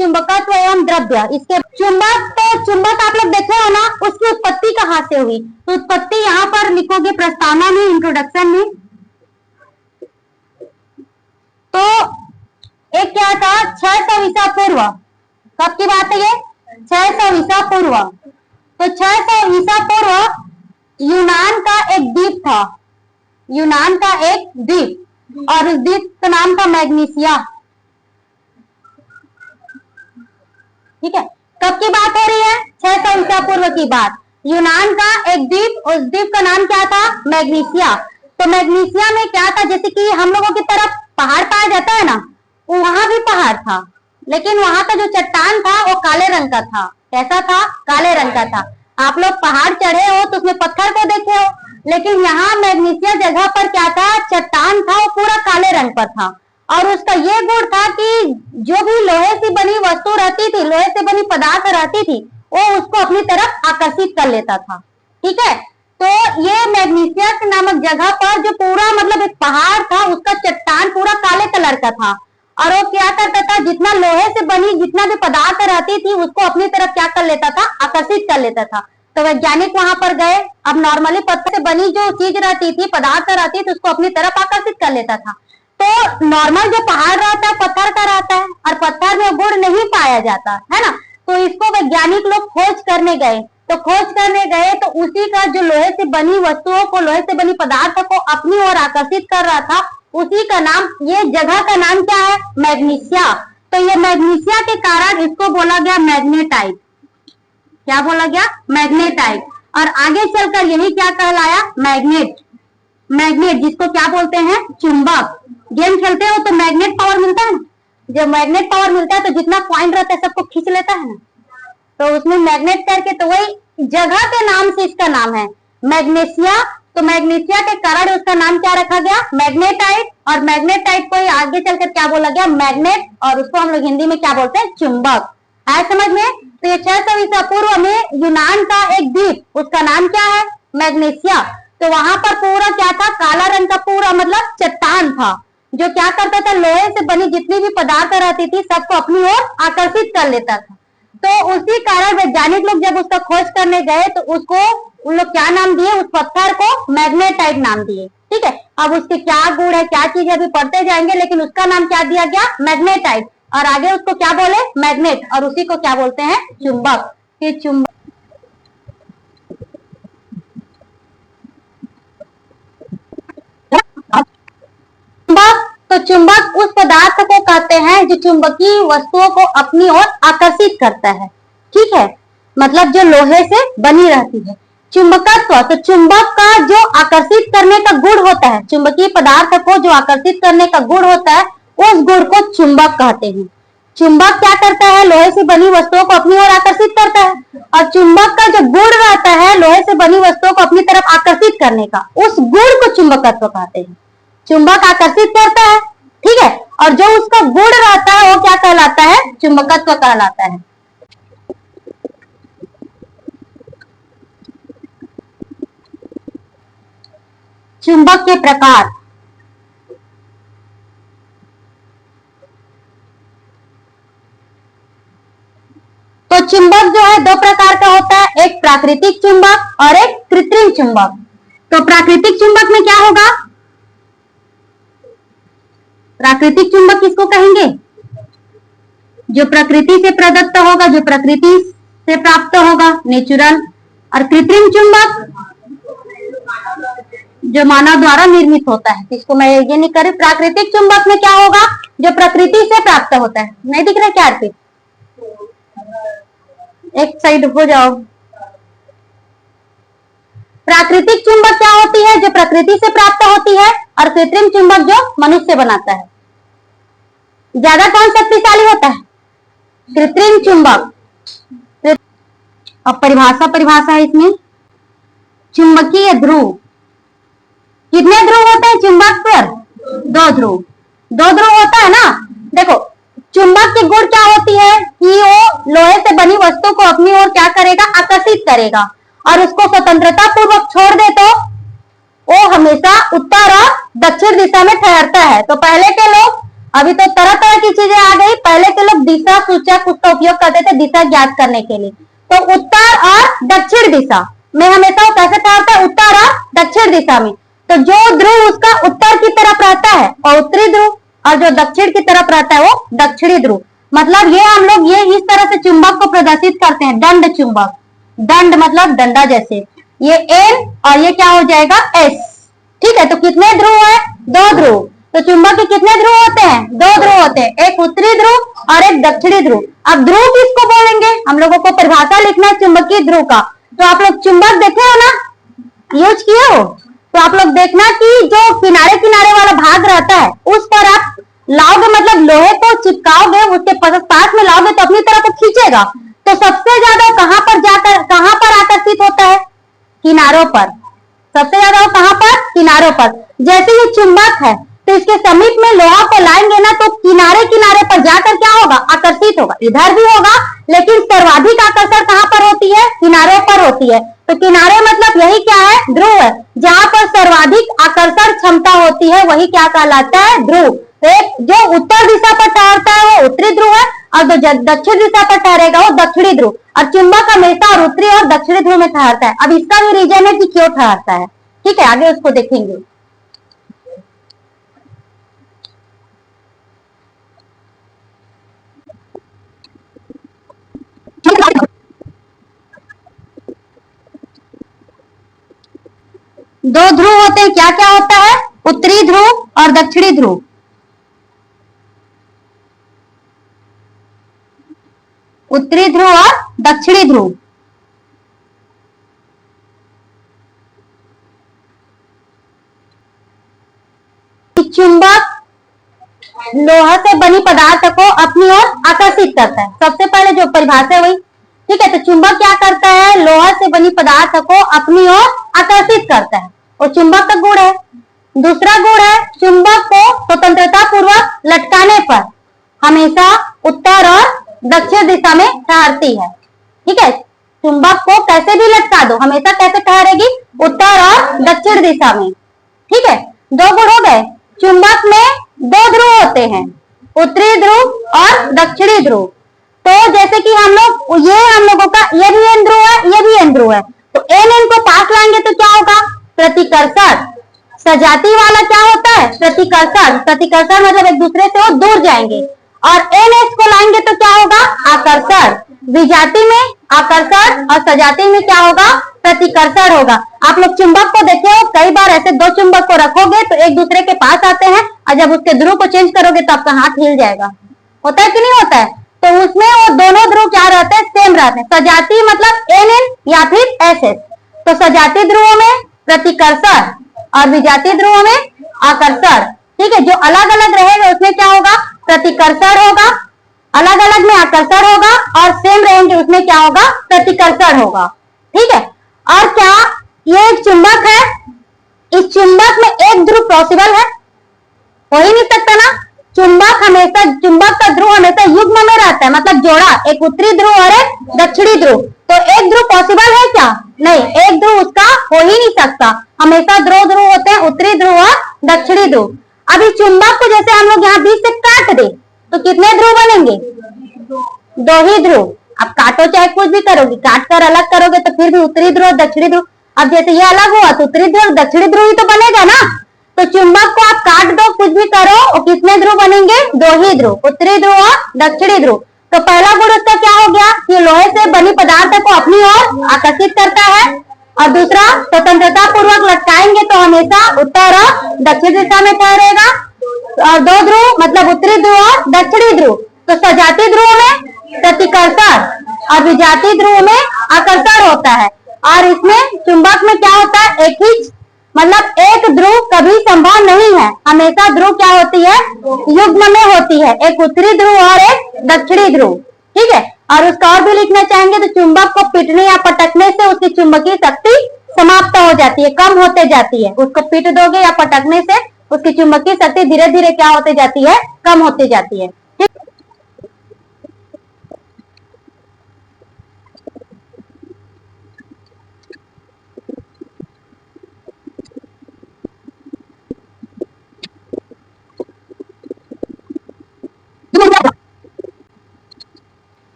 चुंबकत्व एवं द्रव्य। इसके चुंबक, तो चुंबक आप लोग देखे हो ना, उसकी उत्पत्ति कहाँ से हुई, तो उत्पत्ति यहाँ पर लिखोगे प्रस्तावना में, इंट्रोडक्शन में। तो एक क्या था, 600 ईसा पूर्व, कब की बात है ये, 600 ईसा पूर्व। तो 600 ईसा पूर्व यूनान का एक द्वीप था, यूनान का एक द्वीप, और उस द्वीप का नाम था मैग्नीसिया। ठीक है, कब की बात हो रही है, 600 ईसा पूर्व की बात। यूनान का एक द्वीप, उस द्वीप का नाम क्या था, मैग्नीसिया। तो मैग्नीसिया में क्या था, जैसे कि हम लोगों की तरफ पहाड़ पाया जाता है ना, वहां भी पहाड़ था, लेकिन वहां का जो चट्टान था वो काले रंग का था। कैसा था, काले रंग का था। आप लोग पहाड़ चढ़े हो तो उसमें पत्थर को देखे हो, लेकिन यहाँ मैग्नीसिया जगह पर क्या था, चट्टान था, वो पूरा काले रंग पर था। और उसका ये गुण था कि जो भी लोहे से बनी वस्तु रहती थी, लोहे से बनी पदार्थ रहती थी, वो उसको अपनी तरफ आकर्षित कर लेता था। ठीक है, तो ये मैग्नीसिया नामक जगह पर जो पूरा मतलब एक पहाड़ था, उसका चट्टान पूरा काले कलर का था, और वो क्या करता था, जितना लोहे से बनी जितना भी पदार्थ रहती थी उसको अपनी तरफ क्या कर लेता था, आकर्षित कर लेता था। तो वैज्ञानिक वहां पर गए। अब नॉर्मली पत्थर से बनी जो चीज रहती थी, पदार्थ रहती थी, उसको अपनी तरफ आकर्षित कर लेता था। तो नॉर्मल जो पहाड़ रहता है पत्थर का रहता है, और पत्थर में गुण नहीं पाया जाता है ना। तो इसको वैज्ञानिक लोग खोज करने गए। तो खोज करने गए तो उसी का जो लोहे से बनी वस्तुओं को, लोहे से बनी पदार्थ को अपनी ओर आकर्षित कर रहा था, उसी का नाम, ये जगह का नाम क्या है, मैग्नीसिया। तो ये मैग्नीसिया के कारण इसको बोला गया मैग्नेटाइट। क्या बोला गया, मैग्नेटाइट। और आगे चलकर यही क्या कहलाया, मैग्नेट। मैग्नेट जिसको क्या बोलते हैं, चुंबक। गेम खेलते हो तो मैग्नेट पावर मिलता है ना, जब मैग्नेट पावर मिलता है तो जितना कॉइन रहता है सबको खींच लेता है ना, तो उसमें मैग्नेट करके, तो वही जगह के नाम से इसका नाम है मैग्नीसिया। तो मैग्नीसिया के कारण उसका नाम क्या रखा गया, मैग्नेटाइट। और मैग्नेटाइट को ही आगे चलकर क्या बोला गया, मैग्नेट, और उसको हम लोग हिंदी में क्या बोलते हैं, चुंबक। आए समझ में। तो ये 600 ईसा पूर्व में यूनान का एक द्वीप, उसका नाम क्या है, मैग्नीसिया। तो वहां पर पूरा क्या था, काला रंग का पूरा मतलब चट्टान था, जो क्या करता था, लोहे से बनी जितनी भी पदार्थ रहती थी सबको अपनी ओर आकर्षित कर लेता था। तो उसी कारण वैज्ञानिक लोग जब उसका खोज करने गए तो उसको उन लोग क्या नाम दिए, उस पत्थर को मैग्नेटाइट नाम दिए। ठीक है, अब उसके क्या गुण है, क्या चीज है, अभी पढ़ते जाएंगे, लेकिन उसका नाम क्या दिया गया, मैग्नेटाइट। और आगे उसको क्या बोले, मैग्नेट, और उसी को क्या बोलते हैं, चुंबक। ये चुंबक, तो चुंबक उस पदार्थ को कहते हैं जो चुंबकीय वस्तुओं को अपनी ओर आकर्षित करता है। ठीक है, मतलब जो लोहे से बनी रहती है। चुंबकत्व, तो चुंबक का जो आकर्षित करने का गुण होता है, चुंबकीय पदार्थ को जो आकर्षित करने का गुण होता है, उस गुण को चुंबक कहते हैं। चुंबक क्या करता है, लोहे से बनी वस्तुओं को अपनी ओर आकर्षित करता है, और चुंबक का जो गुण रहता है लोहे से बनी वस्तुओं को अपनी तरफ आकर्षित करने का, उस गुण को चुंबकत्व कहते हैं। चुंबक आकर्षित करता है, ठीक है, और जो उसका गुण रहता है वो क्या कहलाता है, चुंबकत्व कहलाता है। चुंबक के प्रकार, तो चुंबक जो है दो प्रकार का होता है, एक प्राकृतिक चुंबक और एक कृत्रिम चुंबक। तो प्राकृतिक चुंबक में क्या होगा, प्राकृतिक चुंबक किसको कहेंगे, जो प्रकृति से प्रदत्त होगा, जो प्रकृति से प्राप्त होगा, नेचुरल। और कृत्रिम चुंबक जो मानव द्वारा निर्मित होता है, इसको मैं ये नहीं करूं। प्राकृतिक चुंबक में क्या होगा, जो प्रकृति से प्राप्त होता है। नहीं दिख रहा क्या आरती, एक साइड हो जाओ। प्राकृतिक चुंबक क्या होती है, जो प्रकृति से प्राप्त होती है, और कृत्रिम चुंबक जो मनुष्य बनाता है। ज्यादा कौन शक्तिशाली होता है, कृत्रिम चुंबक। अब परिभाषा है इसमें, चुंबकीय ध्रुव। कितने ध्रुव होते हैं चुंबक पर, दो ध्रुव होता है ना। देखो चुंबक की गुण क्या होती है कि वो लोहे से बनी वस्तु को अपनी ओर क्या करेगा, आकर्षित करेगा, और उसको स्वतंत्रता पूर्वक छोड़ दे तो वो हमेशा उत्तर और दक्षिण दिशा में ठहरता है। तो पहले के लोग अभी तो तरह तरह की चीजें आ गई, पहले के लोग दिशा सूचक उसका उपयोग करते थे दिशा ज्ञात करने के लिए। तो उत्तर और दक्षिण दिशा में हमेशा वो कैसे ठहरता है, उत्तर और दक्षिण दिशा में। तो जो ध्रुव उसका उत्तर की तरफ रहता है और उत्तरी ध्रुव, और जो दक्षिण की तरफ रहता है वो दक्षिणी ध्रुव। मतलब ये हम लोग ये इस तरह से चुंबक को प्रदर्शित करते हैं, दंड चुंबक। दंड मतलब डंडा जैसे, ये एन और ये क्या हो जाएगा एस। ठीक है, तो कितने ध्रुव है, दो ध्रुव। तो चुंबक के कितने ध्रुव होते हैं, दो ध्रुव होते हैं, एक उत्तरी ध्रुव और एक दक्षिणी ध्रुव। अब ध्रुव किसको बोलेंगे, हम लोगों को परिभाषा लिखना है चुंबकीय ध्रुव का। तो आप लोग चुंबक देखे हो ना, यूज किए हो, तो आप लोग देखना कि जो किनारे किनारे वाला भाग रहता है उस पर आप लाओगे, मतलब लोहे को चिपकाओगे, उसके पास में लाओगे तो अपनी तरफ खींचेगा। तो सबसे ज्यादा कहां पर जाकर, कहां पर आकर्षित होता है, किनारों पर। सबसे ज्यादा कहां पर, किनारों पर। जैसे ये चुंबक है तो इसके समीप में लोहा को लाएंगे ना, तो किनारे किनारे पर जाकर क्या होगा, आकर्षित होगा। इधर भी होगा लेकिन सर्वाधिक आकर्षण कहां पर होती है, किनारों पर होती है। तो किनारे मतलब यही क्या है, ध्रुव है। जहां पर सर्वाधिक आकर्षण क्षमता होती है वही क्या कहलाता है, ध्रुव। एक जो उत्तर दिशा पर ठहरता है वो उत्तरी ध्रुव है, और जो दक्षिण दिशा पर ठहरेगा वो दक्षिणी ध्रुव। और चुंबक हमेशा और उत्तरी और दक्षिणी ध्रुव में ठहरता है। अब इसका भी रीजन है कि क्यों ठहरता है, ठीक है, आगे उसको देखेंगे। दो ध्रुव होते हैं, क्या क्या होता है, उत्तरी ध्रुव और दक्षिणी ध्रुव। उत्तरी ध्रुव और दक्षिणी ध्रुव। चुंबक लोहा से बनी पदार्थ को अपनी ओर आकर्षित करता है। सबसे पहले जो परिभाषा है वही, ठीक है। तो चुंबक क्या करता है, लोहा से बनी पदार्थ को अपनी ओर आकर्षित करता है, और चुंबक का गुण है। दूसरा गुण है, चुंबक को स्वतंत्रता पूर्वक लटकाने पर हमेशा उत्तर और दक्षिण दिशा में ठहरती है। ठीक है, चुंबक को कैसे भी लटका दो, हमेशा कैसे ठहरेगी, उत्तर और दक्षिण दिशा में। ठीक है, दो गुण हो गए। चुंबक में दो ध्रुव होते हैं, उत्तरी ध्रुव और दक्षिणी ध्रुव। तो जैसे कि हम लोग, ये हम लोगों का ये भी एन ध्रुव है, ये भी एन ध्रुव है, तो एन एन को पास लाएंगे तो क्या होगा, प्रतिकर्षण। सजाती वाला क्या होता है, प्रतिकर्षण। प्रतिकर्षण मतलब एक दूसरे से वो दूर जाएंगे। और एन एस को लाएंगे तो क्या होगा, आकर्षण। विजाति में आकर्षण और सजाती में क्या होगा, प्रतिकर्षण होगा। आप लोग चुंबक को देखे हो, कई बार ऐसे दो चुंबक को रखोगे तो एक दूसरे के पास आते हैं, और जब उसके ध्रुव को चेंज करोगे तो आपका हाथ हिल जाएगा। होता है कि नहीं होता है। तो उसमें वो दोनों ध्रुव क्या रहते हैं, सेम रहते हैं। सजाती मतलब एन एन या फिर एस एस। तो सजाती ध्रुवों में प्रतिकर्षण और विजातीय ध्रुवों में आकर्षण। ठीक है, जो अलग अलग रहेगा उसमें क्या होगा, प्रतिकर्षण होगा, अलग अलग में आकर्षण होगा, और सेम रहेंगे उसमें क्या होगा, प्रतिकर्षण होगा। ठीक है, और क्या ये एक चुंबक है, इस चुंबक में एक ध्रुव पॉसिबल है, हो ही नहीं सकता ना। चुंबक हमेशा, चुंबक का ध्रुव हमेशा युग्म में रहता है, मतलब जोड़ा, एक उत्तरी ध्रुव और एक दक्षिणी ध्रुव। तो एक ध्रुव पॉसिबल है क्या, नहीं, एक ध्रुव उसका हो ही नहीं सकता। हमेशा दो ध्रुव होते हैं, उत्तरी ध्रुव और दक्षिणी ध्रुव। अब इस चुंबक को जैसे हम लोग यहाँ बीच से काट दे तो कितने ध्रुव बनेंगे, दो ही ध्रुव। अब काटो चाहे कुछ भी करोगे, काट कर अलग करोगे तो फिर भी उत्तरी ध्रुव दक्षिणी ध्रुव। अब जैसे ये अलग हुआ तो उत्तरी ध्रुव दक्षिणी ध्रुव ही तो बनेगा ना। तो चुंबक को आप काट दो, कुछ भी करो, और कितने ध्रुव बनेंगे, दो ही ध्रुव, उत्तरी ध्रुव और दक्षिणी ध्रुव। तो पहला गुण उसका क्या हो गया, कि लोहे से बनी पदार्थ को अपनी ओर आकर्षित करता है। और दूसरा, स्वतंत्रता पूर्वक लटकाएंगे तो हमेशा उत्तर और दक्षिण दिशा में ठहरेगा। और दो ध्रुव मतलब उत्तरी ध्रुव और दक्षिणी ध्रुव। तो सजाती ध्रुव में प्रतिकर्षण और विजातीय ध्रुव में आकर्षण होता है। और इसमें चुंबक में क्या होता है, एक ही मतलब एक ध्रुव कभी संभव नहीं है, हमेशा ध्रुव क्या होती है, युग्म में होती है, एक उत्तरी ध्रुव और एक दक्षिणी ध्रुव। ठीक है, और उसका और भी लिखना चाहेंगे तो चुंबक को पीटने या पटकने से उसकी चुंबकीय शक्ति समाप्त हो जाती है, कम होते जाती है। उसको पीट दोगे या पटकने से उसकी चुंबकीय शक्ति धीरे धीरे क्या होते जाती है, कम होती जाती है।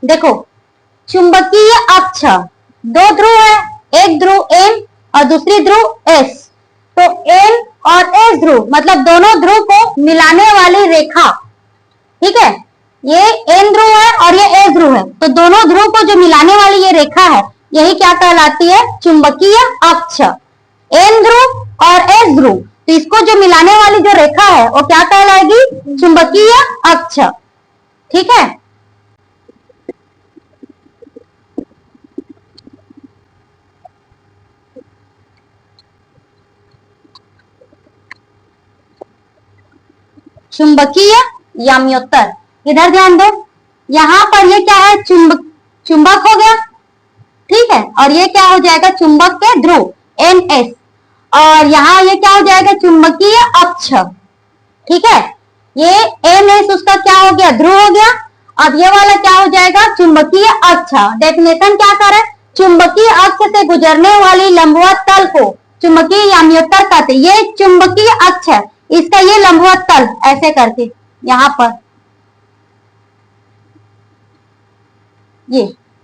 देखो चुंबकीय अक्ष, दो ध्रुव है, एक ध्रुव N और दूसरी ध्रुव S। तो N और S ध्रुव मतलब दोनों ध्रुव को मिलाने वाली रेखा, ठीक है, ये N ध्रुव है और ये S ध्रुव है, तो दोनों ध्रुव को जो मिलाने वाली ये रेखा है यही क्या कहलाती है, चुंबकीय अक्ष। N ध्रुव और S ध्रुव, तो इसको जो मिलाने वाली जो रेखा है वो क्या कहलाएगी, चुंबकीय अक्ष, ठीक है। चुंबकीय याम्योत्तर, इधर ध्यान दो, यहां पर ये क्या है, चुंबक हो गया, ठीक है, और ये क्या हो जाएगा, चुंबक के ध्रुव NS, और यहाँ ये क्या हो जाएगा, चुंबकीय अक्ष, ठीक है। ये NS उसका क्या हो गया, ध्रुव हो गया। अब ये वाला क्या हो जाएगा, चुंबकीय अक्ष। डेफिनेशन क्या कर रहा है, चुंबकीय अक्ष से गुजरने वाली लंबवत तल को चुंबकीय याम्योत्तर कहते हैं। ये चुंबकीय अक्ष है, इसका ये लंबवत तल ऐसे करके यहाँ पर ये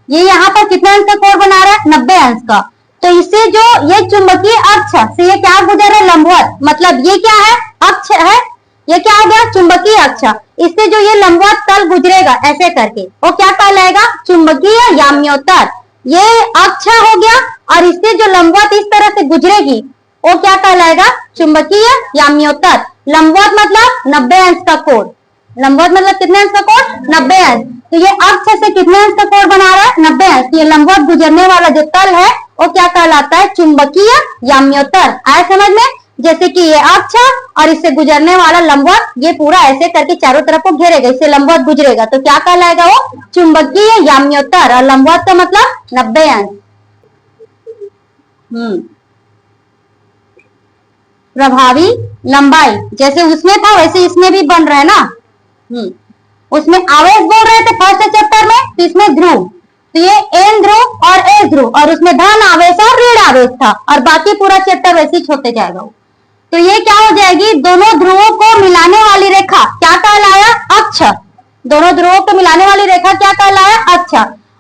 यहाँ पर कितने अंश का कोण बना रहा है, 90 अंश का। तो इससे जो ये चुंबकीय अक्ष से ये क्या गुजर रहा है, लंबवत, मतलब ये क्या है, अक्ष है, ये क्या हो गया, चुंबकीय अक्ष। इससे जो ये लंबवत तल गुजरेगा ऐसे करके वो क्या कहलाएगा, चुंबकीय याम्योत्तर। ये अक्ष हो गया और इससे जो लंबवत इस तरह से गुजरेगी वो क्या कहलाएगा, चुंबकीय याम्योत्तर। लंबवत मतलब 90 अंश का कोण, लंबवत मतलब कितने अंश का कोण, 90 अंश। तो ये अक्ष से कितने अंश का कोण बना रहा है, 90 अंश। ये लंबवत गुजरने वाला जो तल है वो क्या कहलाता है, चुंबकीय याम्योत्तर। आया समझ में, जैसे कि ये अक्ष और इससे गुजरने वाला लंबवत, ये पूरा ऐसे करके चारों तरफ को घेरेगा, इससे लंबवत गुजरेगा तो क्या कहलाएगा वो, चुंबकीय याम्योत्तर। और लंबवत का मतलब 90 अंश। प्रभावी लंबाई, जैसे उसमें था वैसे इसमें भी बन रहा है ना। उसमें आवेश बोल रहे थे फर्स्ट चैप्टर में, तो इसमें ध्रुव, तो ये N ध्रुव और S ध्रुव, और उसमें धन आवेश और ऋण आवेश था, और बाकी पूरा चैप्टर वैसे ही होते जाएगा। तो ये क्या हो जाएगी, दोनों ध्रुवों को मिलाने वाली रेखा क्या कहलाया, अक्ष। दोनों ध्रुवों को मिलाने वाली रेखा क्या कहलाया, अक्ष।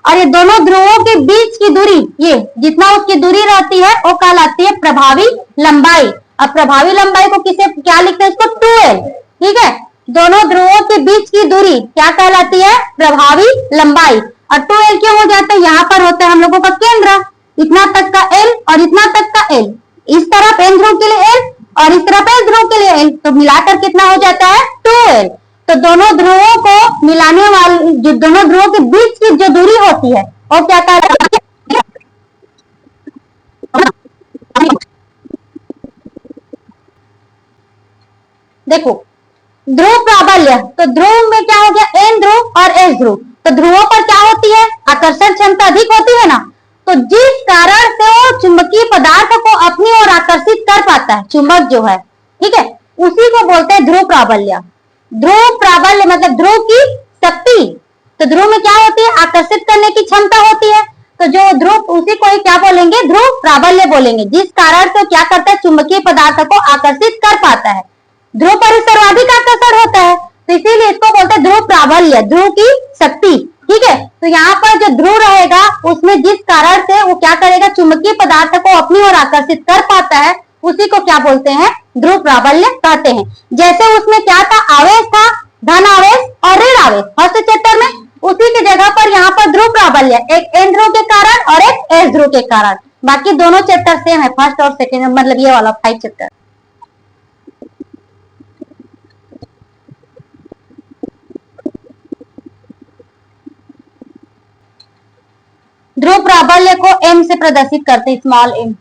और ये दोनों ध्रुवों के बीच की दूरी, ये जितना उसकी दूरी रहती है वो कहलाती है प्रभावी लंबाई। अब प्रभावी लंबाई को किसे क्या लिखते हैं, इसको 2L, ठीक है। दोनों ध्रुवों के बीच की दूरी क्या कहलाती है, प्रभावी लंबाई। और 2L क्यों हो जाता है, यहाँ पर होता है हम लोगों का केंद्र, इतना तक का L और इतना तक का L, इस तरफ N ध्रुव के लिए L और इस तरफ S ध्रुव के लिए L, तो मिलाकर कितना हो जाता है, 2L। तो दोनों ध्रुवों को मिलाने वाली, जो दोनों ध्रुवों के बीच की जो दूरी होती है वो क्या कहलाती है, देखो ध्रुव प्राबल्य। तो ध्रुव में क्या हो गया, N ध्रुव और S ध्रुव। तो ध्रुवों पर क्या होती है, आकर्षण क्षमता अधिक होती है ना, तो जिस कारण से वो चुंबकीय पदार्थ को अपनी ओर आकर्षित कर पाता है, चुंबक जो है, ठीक है, उसी को बोलते हैं ध्रुव प्राबल्य। ध्रुव प्राबल्य मतलब ध्रुव की शक्ति। तो ध्रुव में क्या होती है, आकर्षित करने की क्षमता होती है, तो जो ध्रुव उसी को ही क्या बोलेंगे, ध्रुव प्राबल्य बोलेंगे, जिस कारण से क्या करता है, चुंबकीय पदार्थ को आकर्षित कर पाता है। ध्रुव पर सर्वाधिक आकर्षण होता है, तो इसीलिए इसको बोलते हैं ध्रुव प्राबल्य, ध्रुव की शक्ति, ठीक है। तो यहाँ पर जो ध्रुव रहेगा उसमें जिस कारण से वो क्या करेगा, चुंबकीय पदार्थ को अपनी ओर आकर्षित कर पाता है, उसी को क्या बोलते हैं, ध्रुव प्राबल्य कहते हैं। जैसे उसमें क्या था, आवेश था, धन आवेश और ऋण आवेश फर्स्ट चैप्टर में, उसी की जगह पर यहाँ पर ध्रुव प्राबल्य, एक N ध्रुव के कारण और एक S ध्रुव के कारण। बाकी दोनों चैप्टर सेम है, फर्स्ट और सेकेंड, मतलब ये वाला 5 चैप्टर। ध्रुव प्राबल्य को M से प्रदर्शित करते हैं, स्मॉल m।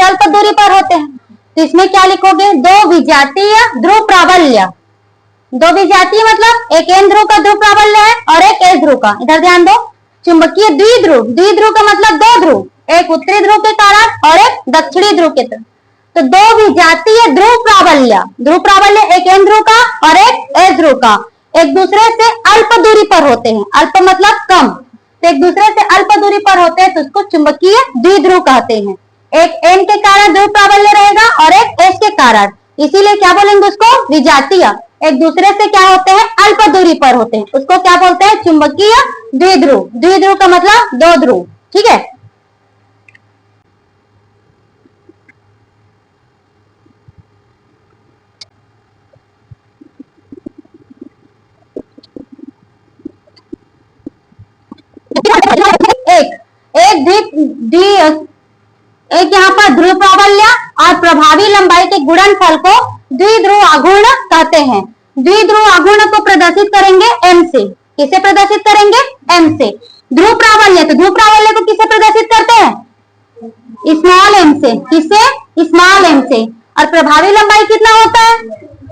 अल्प दूरी पर होते हैं, तो इसमें क्या लिखोगे, दो विजातीय ध्रुव प्राबल्य। दो विजातीय मतलब एक N ध्रुव का ध्रुव प्राबल्य है और एक S ध्रुव का। इधर ध्यान दो, चुंबकीय द्विध्रुव, द्विध्रुव का मतलब दो ध्रुव, एक उत्तरी ध्रुव के कारण और एक दक्षिणी ध्रुव के तरफ। तो दो विजातीय ध्रुव प्राबल्य, ध्रुव प्राबल्य एक N ध्रुव का और एक S ध्रुव का, एक दूसरे से अल्प दूरी पर होते हैं। अल्प मतलब कम, तो एक दूसरे से अल्प दूरी पर होते हैं, तो उसको चुंबकीय द्विध्रुव कहते हैं। एक N के कारण ध्रुव प्राबल्य रहेगा और एक S कारण, इसीलिए क्या बोलेंगे उसको, विजातीय। एक दूसरे से क्या होते हैं, अल्प दूरी पर होते हैं, उसको क्या बोलते हैं, चुंबकीय द्विध्रुव। द्विध्रुव का मतलब दो ध्रुव, ठीक है। एक एक द्वीप एक यहाँ पर ध्रुव प्राबल्य और प्रभावी लंबाई के गुणनफल को द्विध्रुव आघूर्ण कहते हैं। द्विध्रुव आघूर्ण को प्रदर्शित करेंगे एम से। किसे प्रदर्शित करेंगे, एम से। ध्रुव प्राबल्य, तो ध्रुव प्राबल्य को किसे प्रदर्शित करते हैं, स्मॉल एम से। किससे, स्मॉल एम से। और प्रभावी लंबाई कितना होता है,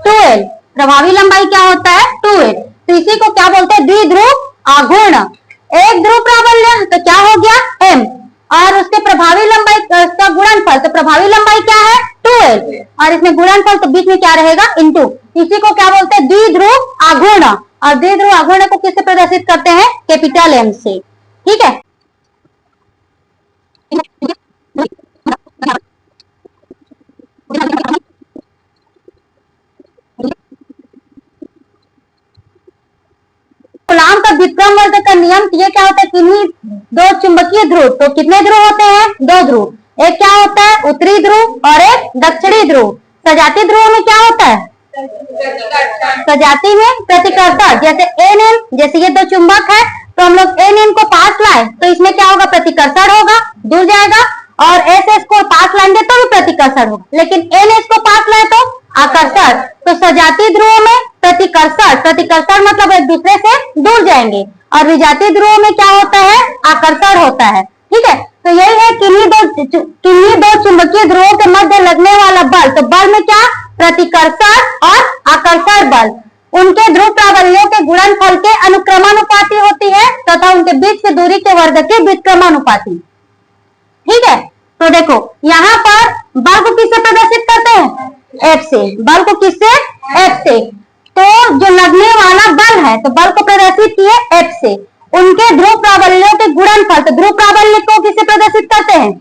2l। प्रभावी लंबाई क्या होता है, 2l। तो इसी को क्या बोलते हैं, द्विध्रुव आघूर्ण। एक ध्रुव प्राबल्य तो क्या हो गया, m, और उसके प्रभावी लंबाई का गुणनफल, तो प्रभावी लंबाई क्या है, 2l, और इसमें गुणनफल तो बीच में क्या रहेगा, इनटू। इसी को क्या बोलते हैं, द्विध्रुव आघूर्ण। और द्विध्रुव आघूर्ण को किससे प्रदर्शित करते हैं, कैपिटल एम से, ठीक है। कूलाम का व्युत्क्रम वर्धक का नियम, ये क्या होता है, किन्हीं दो चुंबकीय ध्रुव, तो कितने ध्रुव होते हैं, दो ध्रुव। एक क्या होता है, उत्तरी ध्रुव और एक दक्षिणी ध्रुव। सजातीय ध्रुव में क्या होता है, सजाती में प्रतिकर्षण। जैसे एन एन, जैसे ये दो चुंबक है तो हम लोग एन एन को पास लाए तो इसमें क्या होगा, प्रतिकर्षण होगा, दूर जाएगा। और एस एस को पास लाएंगे तो भी प्रतिकर्षण होगा, लेकिन एन एस को पास लाए तो आकर्षण। तो सजातीय ध्रुव में प्रतिकर्षण, प्रतिकर्षण मतलब एक दूसरे से दूर जाएंगे। और विजातीय ध्रुव में क्या होता है, आकर्षण होता है, ठीक है। तो यही है किन्हीं दो चुंबकीय ध्रुवों के मध्य लगने वाला बल। तो बल में क्या, प्रतिकर्षण और आकर्षण बल उनके ध्रुव प्राबल्यों के गुणनफल के अनुक्रमानुपाती होती है तथा उनके बीच की दूरी के वर्ग के व्युत्क्रमानुपाती, ठीक है। तो देखो यहाँ पर बल को किससे प्रदर्शित करते हैं, एफ से। बल को किससे, एफ से। तो जो लगने वाला बल है तो बल को प्रदर्शित किए एफ से। उनके ध्रुव प्राबल्यों के गुणनफल, तो ध्रुव प्राबल्य को किससे प्रदर्शित करते हैं,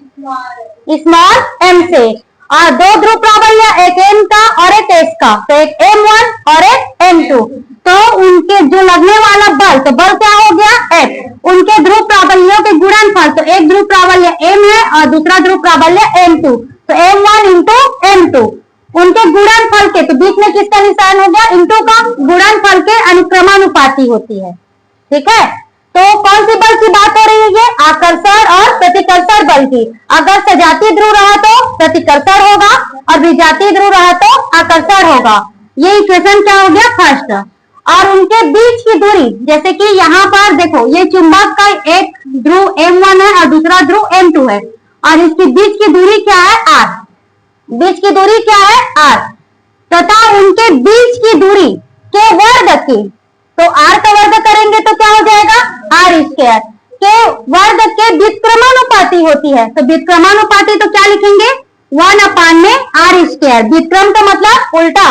स्मॉल एम से। और दो ध्रुव प्राबल्य, एक एम का और एक एस का, तो एक m1 और एक m2। तो उनके जो लगने वाला बल, तो बल क्या हो गया, F। उनके ध्रुव प्राबल्यों के गुणनफल, तो एक ध्रुव प्राबल्य m है और दूसरा ध्रुव प्राबल्य m2, तो m1 इंटू m2। उनके गुणनफल के, तो बीच में किसका निशान हो गया, इंटू का, गुणनफल के अनुक्रमानुपाती होती है, ठीक है। तो कौन सी बल की बात हो रही है, ये आकर्षण और प्रतिकर्षण बल की। अगर सजातीय ध्रुव रहा तो प्रतिकर्षण होगा और विजातीय ध्रुव रहा तो आकर्षण होगा। ये इक्वेशन क्या हो गया, फर्स्ट। और उनके बीच की दूरी, जैसे कि यहाँ पर देखो, ये चुंबक का एक ध्रुव m1 है और दूसरा ध्रुव m2 है, और इसके बीच की दूरी क्या है, r। बीच की दूरी क्या है, r, तथा उनके बीच की दूरी के वर्ग की, तो r का वर्ग करेंगे तो क्या हो जाएगा, r स्क्वायर के वर्ग के व्युत्क्रमानुपाती होती है। तो व्युत्क्रमानुपाती तो क्या लिखेंगे, 1/r स्क्वायर। व्युत्क्रम का मतलब उल्टा,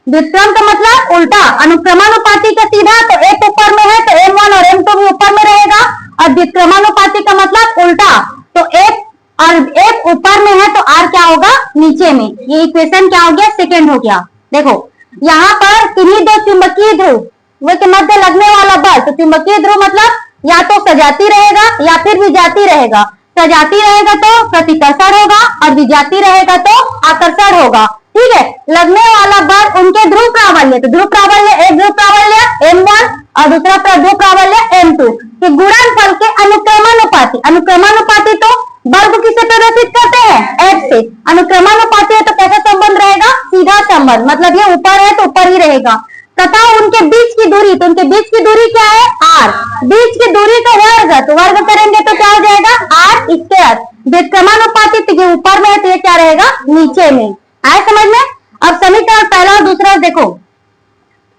व्युत्क्रम का मतलब उल्टा। अनुक्रमानुपाती का सीधा, तो एक ऊपर में है तो m1 और m2 भी ऊपर में रहेगा, और व्युत्क्रमानुपाती का मतलब उल्टा, तो एक और एक ऊपर में है तो r क्या होगा, नीचे में। ये इक्वेशन क्या हो गया, सेकेंड हो गया। देखो यहाँ पर किन्हीं दो चुंबकीय ध्रुव के मध्य लगने वाला बल, तो चुंबकीय ध्रुव मतलब या तो सजाती रहेगा या फिर विजाती रहेगा। सजाती रहेगा तो प्रतिकर्षण होगा और विजाती रहेगा तो आकर्षण होगा, ठीक है। लगने वाला बल उनके ध्रुव प्राबल्य, तो ध्रुव प्राबल्य, एक ध्रुव प्राबल्य m1 और दूसरा ध्रुव प्राबल्य m2 के गुणनफल के अनुक्रमानुपाती। अनुक्रमानुपाती तो बल को किससे प्रदर्शित करते हैं, F से। अनुक्रमानुपाती है तो कैसा संबंध रहेगा, सीधा संबंध, मतलब ये ऊपर है तो ऊपर ही रहेगा। तथा उनके बीच की दूरी, तो उनके बीच की दूरी क्या है, r। बीच की दूरी का वर्ग, तो वर्ग करेंगे तो क्या हो जाएगा, r स्क्वायर। व्युत्क्रमानुपाती तो ये ऊपर में है तो ये क्या रहेगा, नीचे में। आए समझ में। अब समीकरण पहला और दूसरा देखो,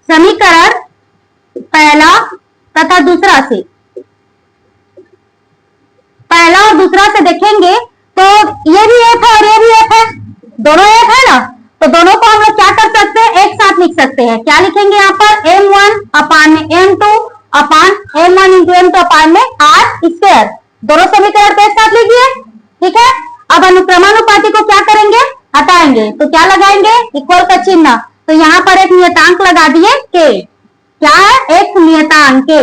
समीकरण पहला तथा दूसरा से, पहला और दूसरा से देखेंगे तो ये भी f है और ये भी f है, दोनों f है ना। तो दोनों को हम लोग क्या कर सकते हैं, एक साथ लिख सकते हैं। क्या लिखेंगे यहाँ पर, m1 अपान में m2 अपान m1 इंटू m2 अपान में r स्क्वायर। दोनों समीकरण को एक साथ लिखिए, ठीक है। अब अनुक्रमानुपाती को क्या करेंगे, हटाएंगे। लगाएंगे, तो क्या लगाएंगे, इक्वल का चिन्ह। तो यहाँ पर एक नियतांक लगा दिए के, क्या है, एक नियतांक के।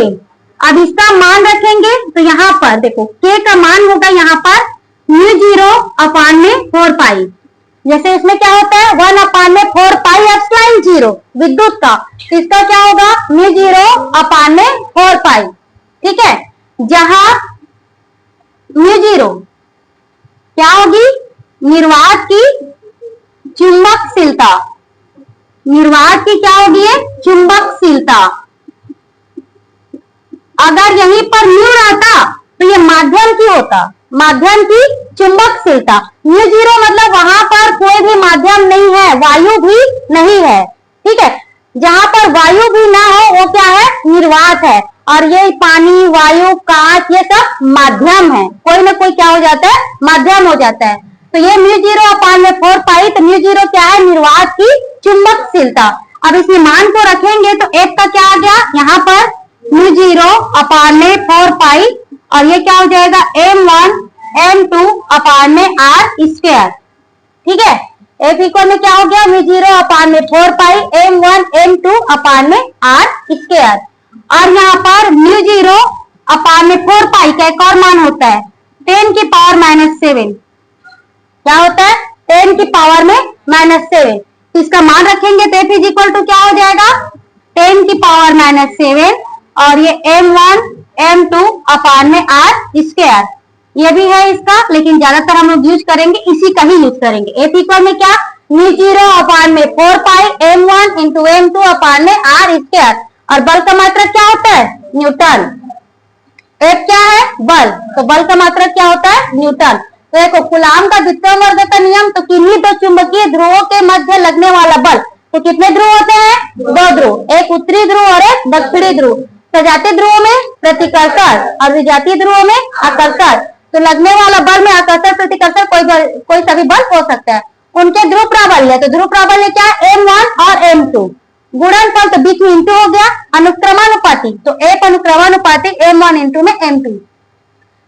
अब इसका मान रखेंगे तो यहाँ पर देखो के का मान होगा यहाँ पर μ0 अपान में 4 पाई। जैसे इसमें क्या होता है 1 अपान में 4 पाई एप्सिलॉन 0 विद्युत का, तो इसका क्या होगा μ0 अपान में 4 पाई। ठीक है, जहां μ0 क्या होगी, निर्वात की चुंबकशीलता, निर्वात की क्या होगी, चुंबकशीलता। अगर यहीं पर म्यू रहता तो ये माध्यम की होता, माध्यम की चुंबकशीलता। μ0 मतलब वहां पर कोई भी माध्यम नहीं है, वायु भी नहीं है। ठीक है, जहां पर वायु भी ना हो वो क्या है, निर्वात है। और ये पानी, वायु, कांच ये सब माध्यम है, कोई ना कोई क्या हो जाता है, माध्यम हो जाता है। तो ये μ0 अपान में 4 पाई, तो μ0 क्या है, निर्वात की चुंबकशीलता। अब इसमें मान को रखेंगे तो F का क्या आ गया, यहाँ पर μ0 अपान में 4 पाई, और ये क्या हो जाएगा m1 m2 अपान में r स्क्वायर। ठीक है, F इक्वल में क्या हो गया, μ0 अपान में 4 पाई m1 m2 अपान में r स्क्वायर। और यहाँ पर μ0 अपान में 4 पाई का एक और मान होता है 10 की पावर -7। क्या होता है, 10 की पावर में -7। तो इसका मान रखेंगे तो F इज इक्वल टू क्या हो जाएगा 10 की पावर -7, और ये m1 m2 अपान में r स्क्वायर। ये भी है इसका, लेकिन ज्यादातर हम लोग यूज करेंगे इसी का ही यूज करेंगे। F इक्वल में क्या, μ0 अपान में 4 पाई m1 इंटू m2 अपान में r स्क्वायर। और बल का मात्रक क्या होता है, न्यूटन। F क्या है, बल, तो बल का मात्रक क्या होता है, न्यूटन। तो देखो कूलाम का द्वितीय वर्ग का नियम, तो किन्हीं दो चुंबकीय ध्रुवों के मध्य लगने वाला बल, तो कितने ध्रुव होते हैं, 2 ध्रुव, एक उत्तरी ध्रुव और एक दक्षिणी ध्रुव। सजातीय ध्रुवों में प्रतिकर्षण और विजातीय ध्रुवों में आकर्षण। तो लगने वाला बल में आकर्षण प्रतिकर्षण कोई सभी बल हो सकता है। उनके ध्रुव प्राबल्य, तो ध्रुव प्राबल्य क्या है, m1 और m2। गुणनफल तो बीच में इंटू हो गया, अनुक्रमानुपाती तो F अनुक्रमानुपाती m1 इंटू में m2,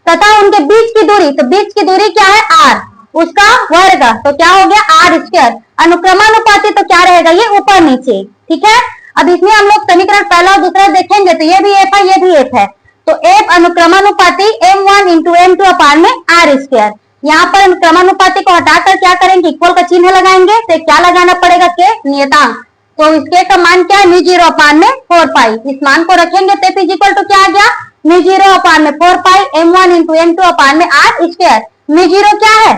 तथा उनके बीच की दूरी, तो बीच की दूरी क्या है r, उसका वर्ग, तो क्या हो गया r स्क्वायर। अनुक्रमानुपाती तो क्या रहेगा, ये ऊपर नीचे। ठीक है, अब इसमें हम लोग समीकरण पहला और दूसरा देखेंगे, तो ये भी F है, ये भी F है। तो F अनुक्रमानुपाती m1 इंटू m2 अपान में r स्क्वायर। यहाँ पर अनुक्रमानुपाती को हटाकर क्या करेंगे, इक्वल का चिन्ह लगाएंगे, तो क्या लगाना पड़ेगा, के नियतांक। तो इसके का मान क्या है, μ0 अपान में 4 पाई। इस मान को रखेंगे तो F इक्वल टू क्या आ गया, μ0 अपान में 4 पाई m1 इंटू m2 अपान में r स्क्वायर। μ0 क्या है,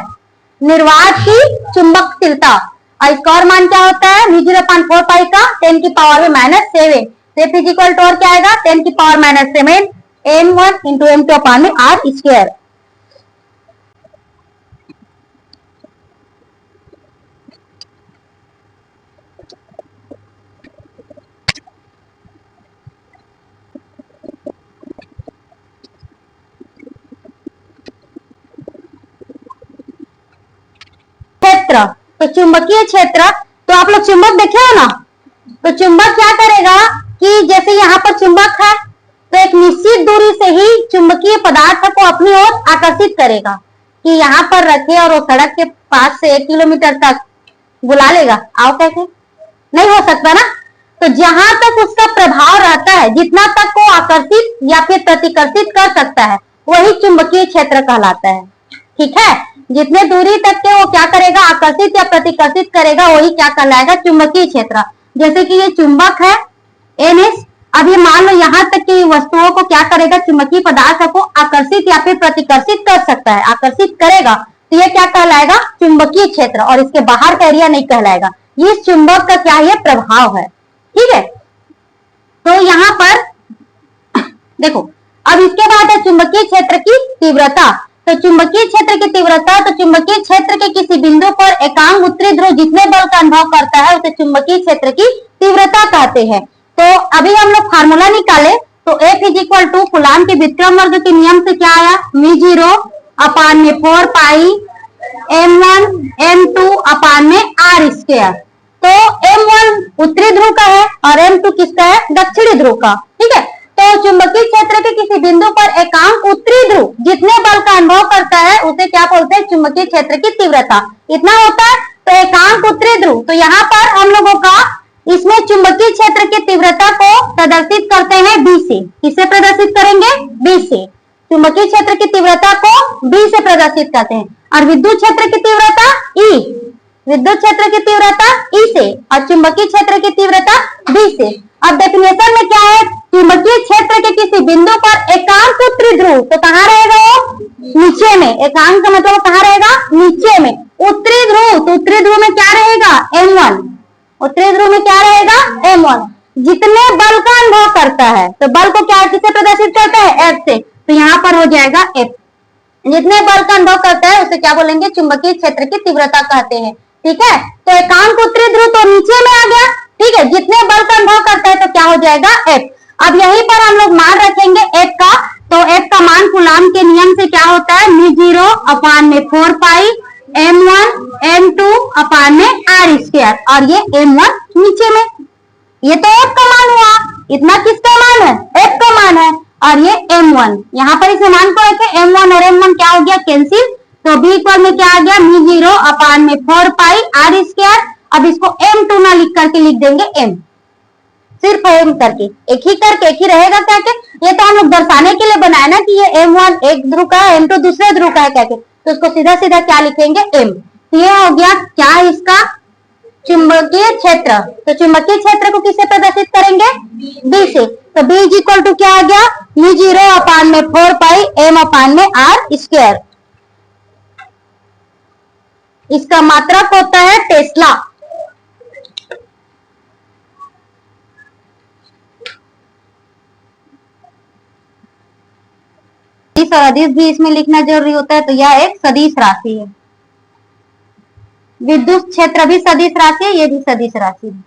निर्वात की चुंबकशीलता, और इसका और मान क्या होता है, μ0 अपान 4 पाई का 10 की पावर में -7। तो F इक्वल टू और क्या आएगा, 10 की पावर -7 m1 इंटू m2 अपान में r स्क्वायर। क्षेत्र, तो चुंबकीय क्षेत्र, तो आप लोग चुंबक देखे हो ना, तो चुंबक क्या करेगा कि जैसे यहाँ पर चुंबक है तो एक निश्चित दूरी से ही चुंबकीय पदार्थ को अपनी ओर आकर्षित करेगा, कि यहाँ पर रखे और वो सड़क के पास से 1 किलोमीटर तक बुला लेगा, आओ कैसे, नहीं हो सकता ना। तो जहां तक उसका प्रभाव रहता है, जितना तक वो आकर्षित या फिर प्रतिकर्षित कर सकता है, वही चुंबकीय क्षेत्र कहलाता है। ठीक है, जितने दूरी तक के वो क्या करेगा, आकर्षित या प्रतिकर्षित करेगा, वही क्या कहलाएगा, चुंबकीय क्षेत्र। जैसे कि ये चुंबक है NH, अब ये मान लो यहाँ तक की वस्तुओं को क्या करेगा, चुंबकीय पदार्थ को आकर्षित या फिर प्रतिकर्षित कर सकता है, आकर्षित करेगा, तो ये क्या कहलाएगा, चुंबकीय क्षेत्र, और इसके बाहर का एरिया नहीं कहलाएगा। ये चुंबक का क्या है, प्रभाव है। ठीक है, तो यहाँ पर देखो, अब इसके बाद है चुंबकीय क्षेत्र की तीव्रता। तो चुंबकीय क्षेत्र की तीव्रता, तो चुंबकीय क्षेत्र के किसी बिंदु पर एकांक उत्तरी ध्रुव जितने बल का अनुभव करता है उसे चुंबकीय क्षेत्र की तीव्रता कहते हैं। तो अभी हम लोग फार्मूला निकाले, तो F is equal to Coulomb के विक्रय वर्ग के नियम से क्या आया, μ0 अपान में 4 पाई m1 m2 अपान में r स्क्वायर। तो m1 उत्तरी ध्रुव का है और m2 किसका है, दक्षिणी ध्रुव का। ठीक है, तो चुंबकीय क्षेत्र के किसी बिंदु पर एकांक उत्तरी ध्रुव जितने बल का अनुभव करता है उसे क्या बोलते हैं, चुंबकीय क्षेत्र की तीव्रता। इतना होता है, तो एकांक उत्तरी ध्रुव, तो यहाँ पर हम लोगों का इसमें चुंबकीय क्षेत्र की तीव्रता को प्रदर्शित करते हैं बी से। किससे प्रदर्शित करेंगे? बी से। चुंबकीय क्षेत्र की तीव्रता को बी से प्रदर्शित करते हैं। और विद्युत क्षेत्र की तीव्रता ई, विद्युत क्षेत्र की तीव्रता ई से और चुंबकीय क्षेत्र की तीव्रता बी से। अब डेफिनेशन में क्या है? चुंबकीय क्षेत्र के किसी बिंदु पर एकांक उत्तरी ध्रुव, तो कहाँ रहेगा वो? नीचे में। एकांक का मतलब कहाँ रहेगा? नीचे में। उत्तरी ध्रुव, तो उत्तरी ध्रुव में क्या रहेगा? M1। उत्तरी ध्रुव में क्या रहेगा? M1। जितने बल का अनुभव करता है, तो बल को क्या किससे प्रदर्शित करता है? F से। तो यहाँ पर हो जाएगा F। जितने बल का अनुभव करता है उसे क्या बोलेंगे? चुंबकीय क्षेत्र की तीव्रता कहते हैं। ठीक है, तो एकांक उत्तरी ध्रुव तो नीचे में आ गया। ठीक है, जितने बल का अनुभव करता है तो क्या हो जाएगा? F। अब यहीं पर हम लोग मान रखेंगे F का, तो F का मान कूलाम के नियम से क्या होता है? μ0 अपान में 4 पाई M1 M2 अपान में R²। और ये M1 नीचे में, ये तो F का मान हुआ। इतना किसका मान है? F का मान है। और ये M1, यहाँ पर इस मान को रखे, M1 और M1 क्या हो गया? कैंसिल। तो B इक्वल में क्या आ गया? μ0 अपान में 4 पाई R²। अब इसको M2 ना लिख करके लिख देंगे M, सिर्फ M करके, एक ही रहेगा क्या के? ये तो हम लोग दर्शाने के लिए बनाया ना कि ये M1 एक ध्रुव का है, M2 दूसरे ध्रुव का है क्या के, तो उसको सीधा सीधा क्या लिखेंगे? M। तो ये हो गया क्या? इसका चुंबकीय क्षेत्र। तो चुंबकीय क्षेत्र को किससे प्रदर्शित करेंगे? B से। तो B इक्वल टू क्या आ गया? μ0 अपान में 4 पाई M अपान में R²। इसका मात्रक होता है टेस्ला। सदिश भी इसमें लिखना जरूरी होता है, तो यह एक सदिश राशि है। विद्युत क्षेत्र भी सदिश राशि है, ये भी सदिश राशि है।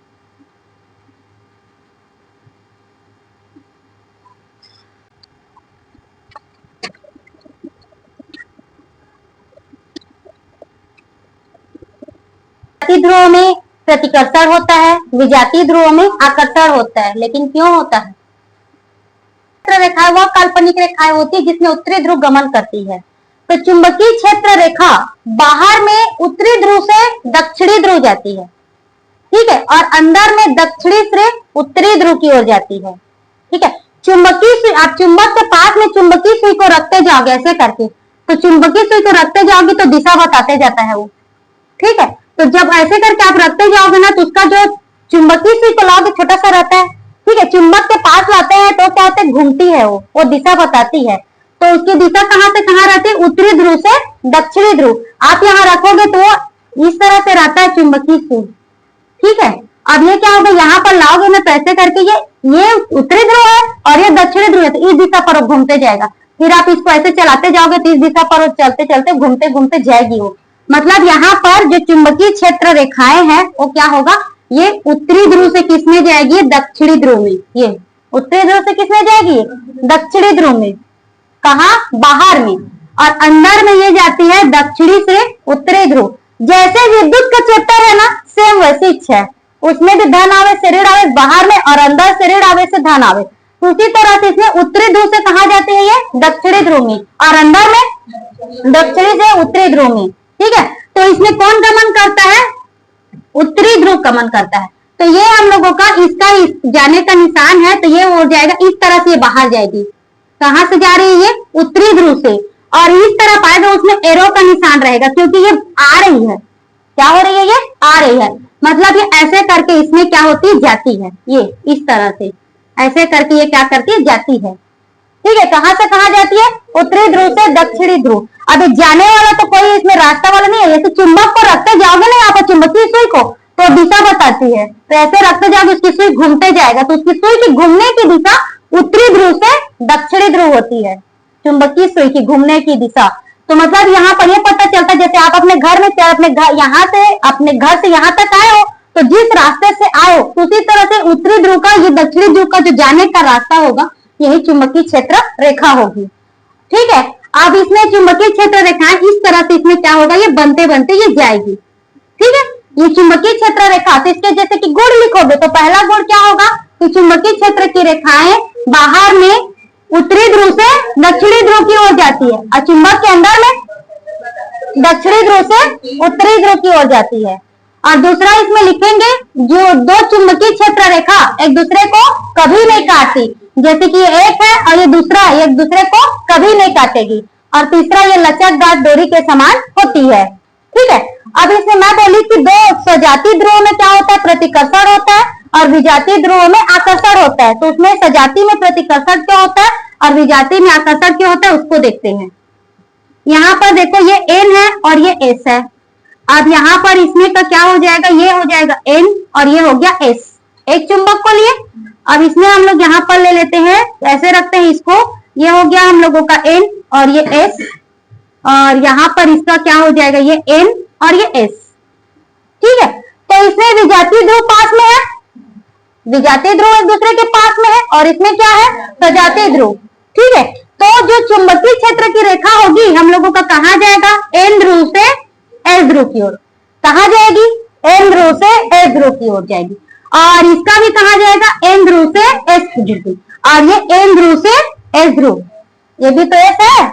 ध्रुवों में प्रतिकर्षण होता है, विजातीय ध्रुवों में आकर्षण होता है। लेकिन क्यों होता है? रेखा वह काल्पनिक रेखाएं होती है जिसमें उत्तरी ध्रुव गमन करती है। तो चुंबकीय क्षेत्र रेखा बाहर में उत्तरी ध्रुव से दक्षिणी ध्रुव जाती है। ठीक है, और अंदर में दक्षिणी से उत्तरी ध्रुव की ओर जाती है। ठीक है, चुंबकीय सुई, आप चुंबक के पास में चुंबकीय सुई को रखते जाओगे ऐसे करके, तो चुंबकीय सुई को रखते जाओगे तो दिशा बताते जाता है वो। ठीक है, तो जब ऐसे करके आप रखते जाओगे ना, तो उसका जो चुंबकीय सुई को लाओगे छोटा सा रहता है। ठीक है, चुंबक के पास लाते हैं तो क्या होता है? घूमती है वो दिशा बताती है। तो उसकी दिशा कहाँ से कहाँ रहती है? उत्तरी ध्रुव से दक्षिणी ध्रुव। आप यहाँ रखोगे तो इस तरह से रहता है चुंबकीय सुई। ठीक है, अब ये क्या होगा? यहाँ पर लाओगे ना, तो ऐसे करके ये उत्तरी ध्रुव है और ये दक्षिणी ध्रुव है, तो इस दिशा पर वो घूमते जाएगा। फिर आप इसको ऐसे चलाते जाओगे तो इस दिशा पर वो चलते चलते घूमते घूमते जाएगी वो। मतलब यहाँ पर जो चुंबकीय क्षेत्र रेखाएं हैं वो क्या होगा? ये उत्तरी ध्रुव से किसमें जाएगी? दक्षिणी ध्रुव में। ये उत्तरी ध्रुव से किसमें जाएगी? दक्षिणी ध्रुव में। कहा? बाहर में। और अंदर में ये जाती है दक्षिणी से उत्तरी ध्रुव। जैसे विद्युत का चैप्टर है ना, सेम वैसी इच्छा है। उसमें भी धन आवेश से ऋण आवेश बाहर में, और अंदर से ऋण आवेश से धन आवेश। उसी तरह से इसमें उत्तरी ध्रुव से कहा जाते हैं? ये दक्षिणी ध्रुव में, और अंदर में दक्षिणी से उत्तरी ध्रुव में। ठीक है, तो इसमें कौन गमन करता है? उत्तरी ध्रुव गमन करता है। तो ये हम लोगों का इसका जाने का निशान है। तो ये हो जाएगा इस तरह से, बाहर जाएगी। कहां से जा रही है? ये उत्तरी ध्रुव से। और इस तरह पाएगा उसमें एरो का निशान रहेगा, क्योंकि ये आ रही है। क्या हो रही है? ये आ रही है। मतलब ये ऐसे करके इसमें क्या होती है? जाती है। ये इस तरह से ऐसे करके ये क्या करती है? जाती है। ठीक है, कहां से कहां जाती है? उत्तरी ध्रुव से दक्षिणी ध्रुव। अब जाने वाला तो कोई इसमें रास्ता वाला नहीं है। जैसे चुंबक को रखते जाओगे ना यहाँ पर चुंबकीय सुई को, तो दिशा बताती है। तो ऐसे रखते जाओगे, उसकी सुई घूमते जाएगा, तो उसकी सुई की घूमने की दिशा उत्तरी ध्रुव से दक्षिणी ध्रुव होती है। चुंबकीय सुई की घूमने की दिशा। तो मतलब यहाँ पर यह पता चलता है, जैसे आप अपने घर में यहाँ से अपने घर से यहाँ तक आए हो, तो जिस रास्ते से आए हो उसी तरह से उत्तरी ध्रुव का, ये दक्षिणी ध्रुव का जो जाने का रास्ता होगा, यही चुंबकीय क्षेत्र रेखा होगी। ठीक है, अब इसमें चुंबकीय क्षेत्र रेखाएं इस तरह से इसमें क्या होगा? ये बनते बनते ये जाएगी। ठीक है, ये चुंबकीय क्षेत्र रेखा। तो इसके जैसे कि गुण लिखोगे तो पहला गुण क्या होगा? कि चुंबकीय क्षेत्र की रेखाएं बाहर में उत्तरी ध्रुव से दक्षिणी ध्रुव की ओर जाती है, और चुंबक के अंदर में दक्षिणी ध्रुव से उत्तरी ध्रुव की ओर जाती है। और दूसरा इसमें लिखेंगे जो दो चुंबकीय क्षेत्र रेखा एक दूसरे को कभी नहीं काटती, जैसे कि ये एक है और ये दूसरा है, एक दूसरे को कभी नहीं काटेगी। और तीसरा ये लचकदार डोरी के समान होती है। ठीक है, अब इसमें मैं बोली कि दो सजातीय ध्रुवों में क्या होता है, प्रतिकर्षण होता है और विजातीय ध्रुवों में आकर्षण होता है। तो उसमें सजातीय में प्रतिकर्षण क्या होता है और विजातीय में आकर्षण क्या होता है उसको देखते हैं। यहाँ पर देखो ये N है और ये S है। अब यहाँ पर इसमें का क्या हो जाएगा, ये हो जाएगा N और ये हो गया S, एक चुंबक को लिए। अब इसमें हम लोग यहाँ पर ले लेते हैं, ऐसे रखते हैं इसको, ये हो गया हम लोगों का N और ये S, और यहाँ पर इसका क्या हो जाएगा, ये N और ये S। ठीक है, तो इसमें विजातीय ध्रुव पास में है, विजातीय ध्रुव एक दूसरे के पास में है, और इसमें क्या है, सजातीय ध्रुव। ठीक है, तो जो चुंबकीय क्षेत्र की रेखा होगी हम लोगों का कहा जाएगा, N ध्रुव से S ध्रुव की ओर। कहा जाएगी, N ध्रुव से S ध्रुव की ओर जाएगी। और इसका भी कहा जाएगा N ध्रुव से S ध्रुव, और ये N ध्रुव से S ध्रुव, ये भी तो S है।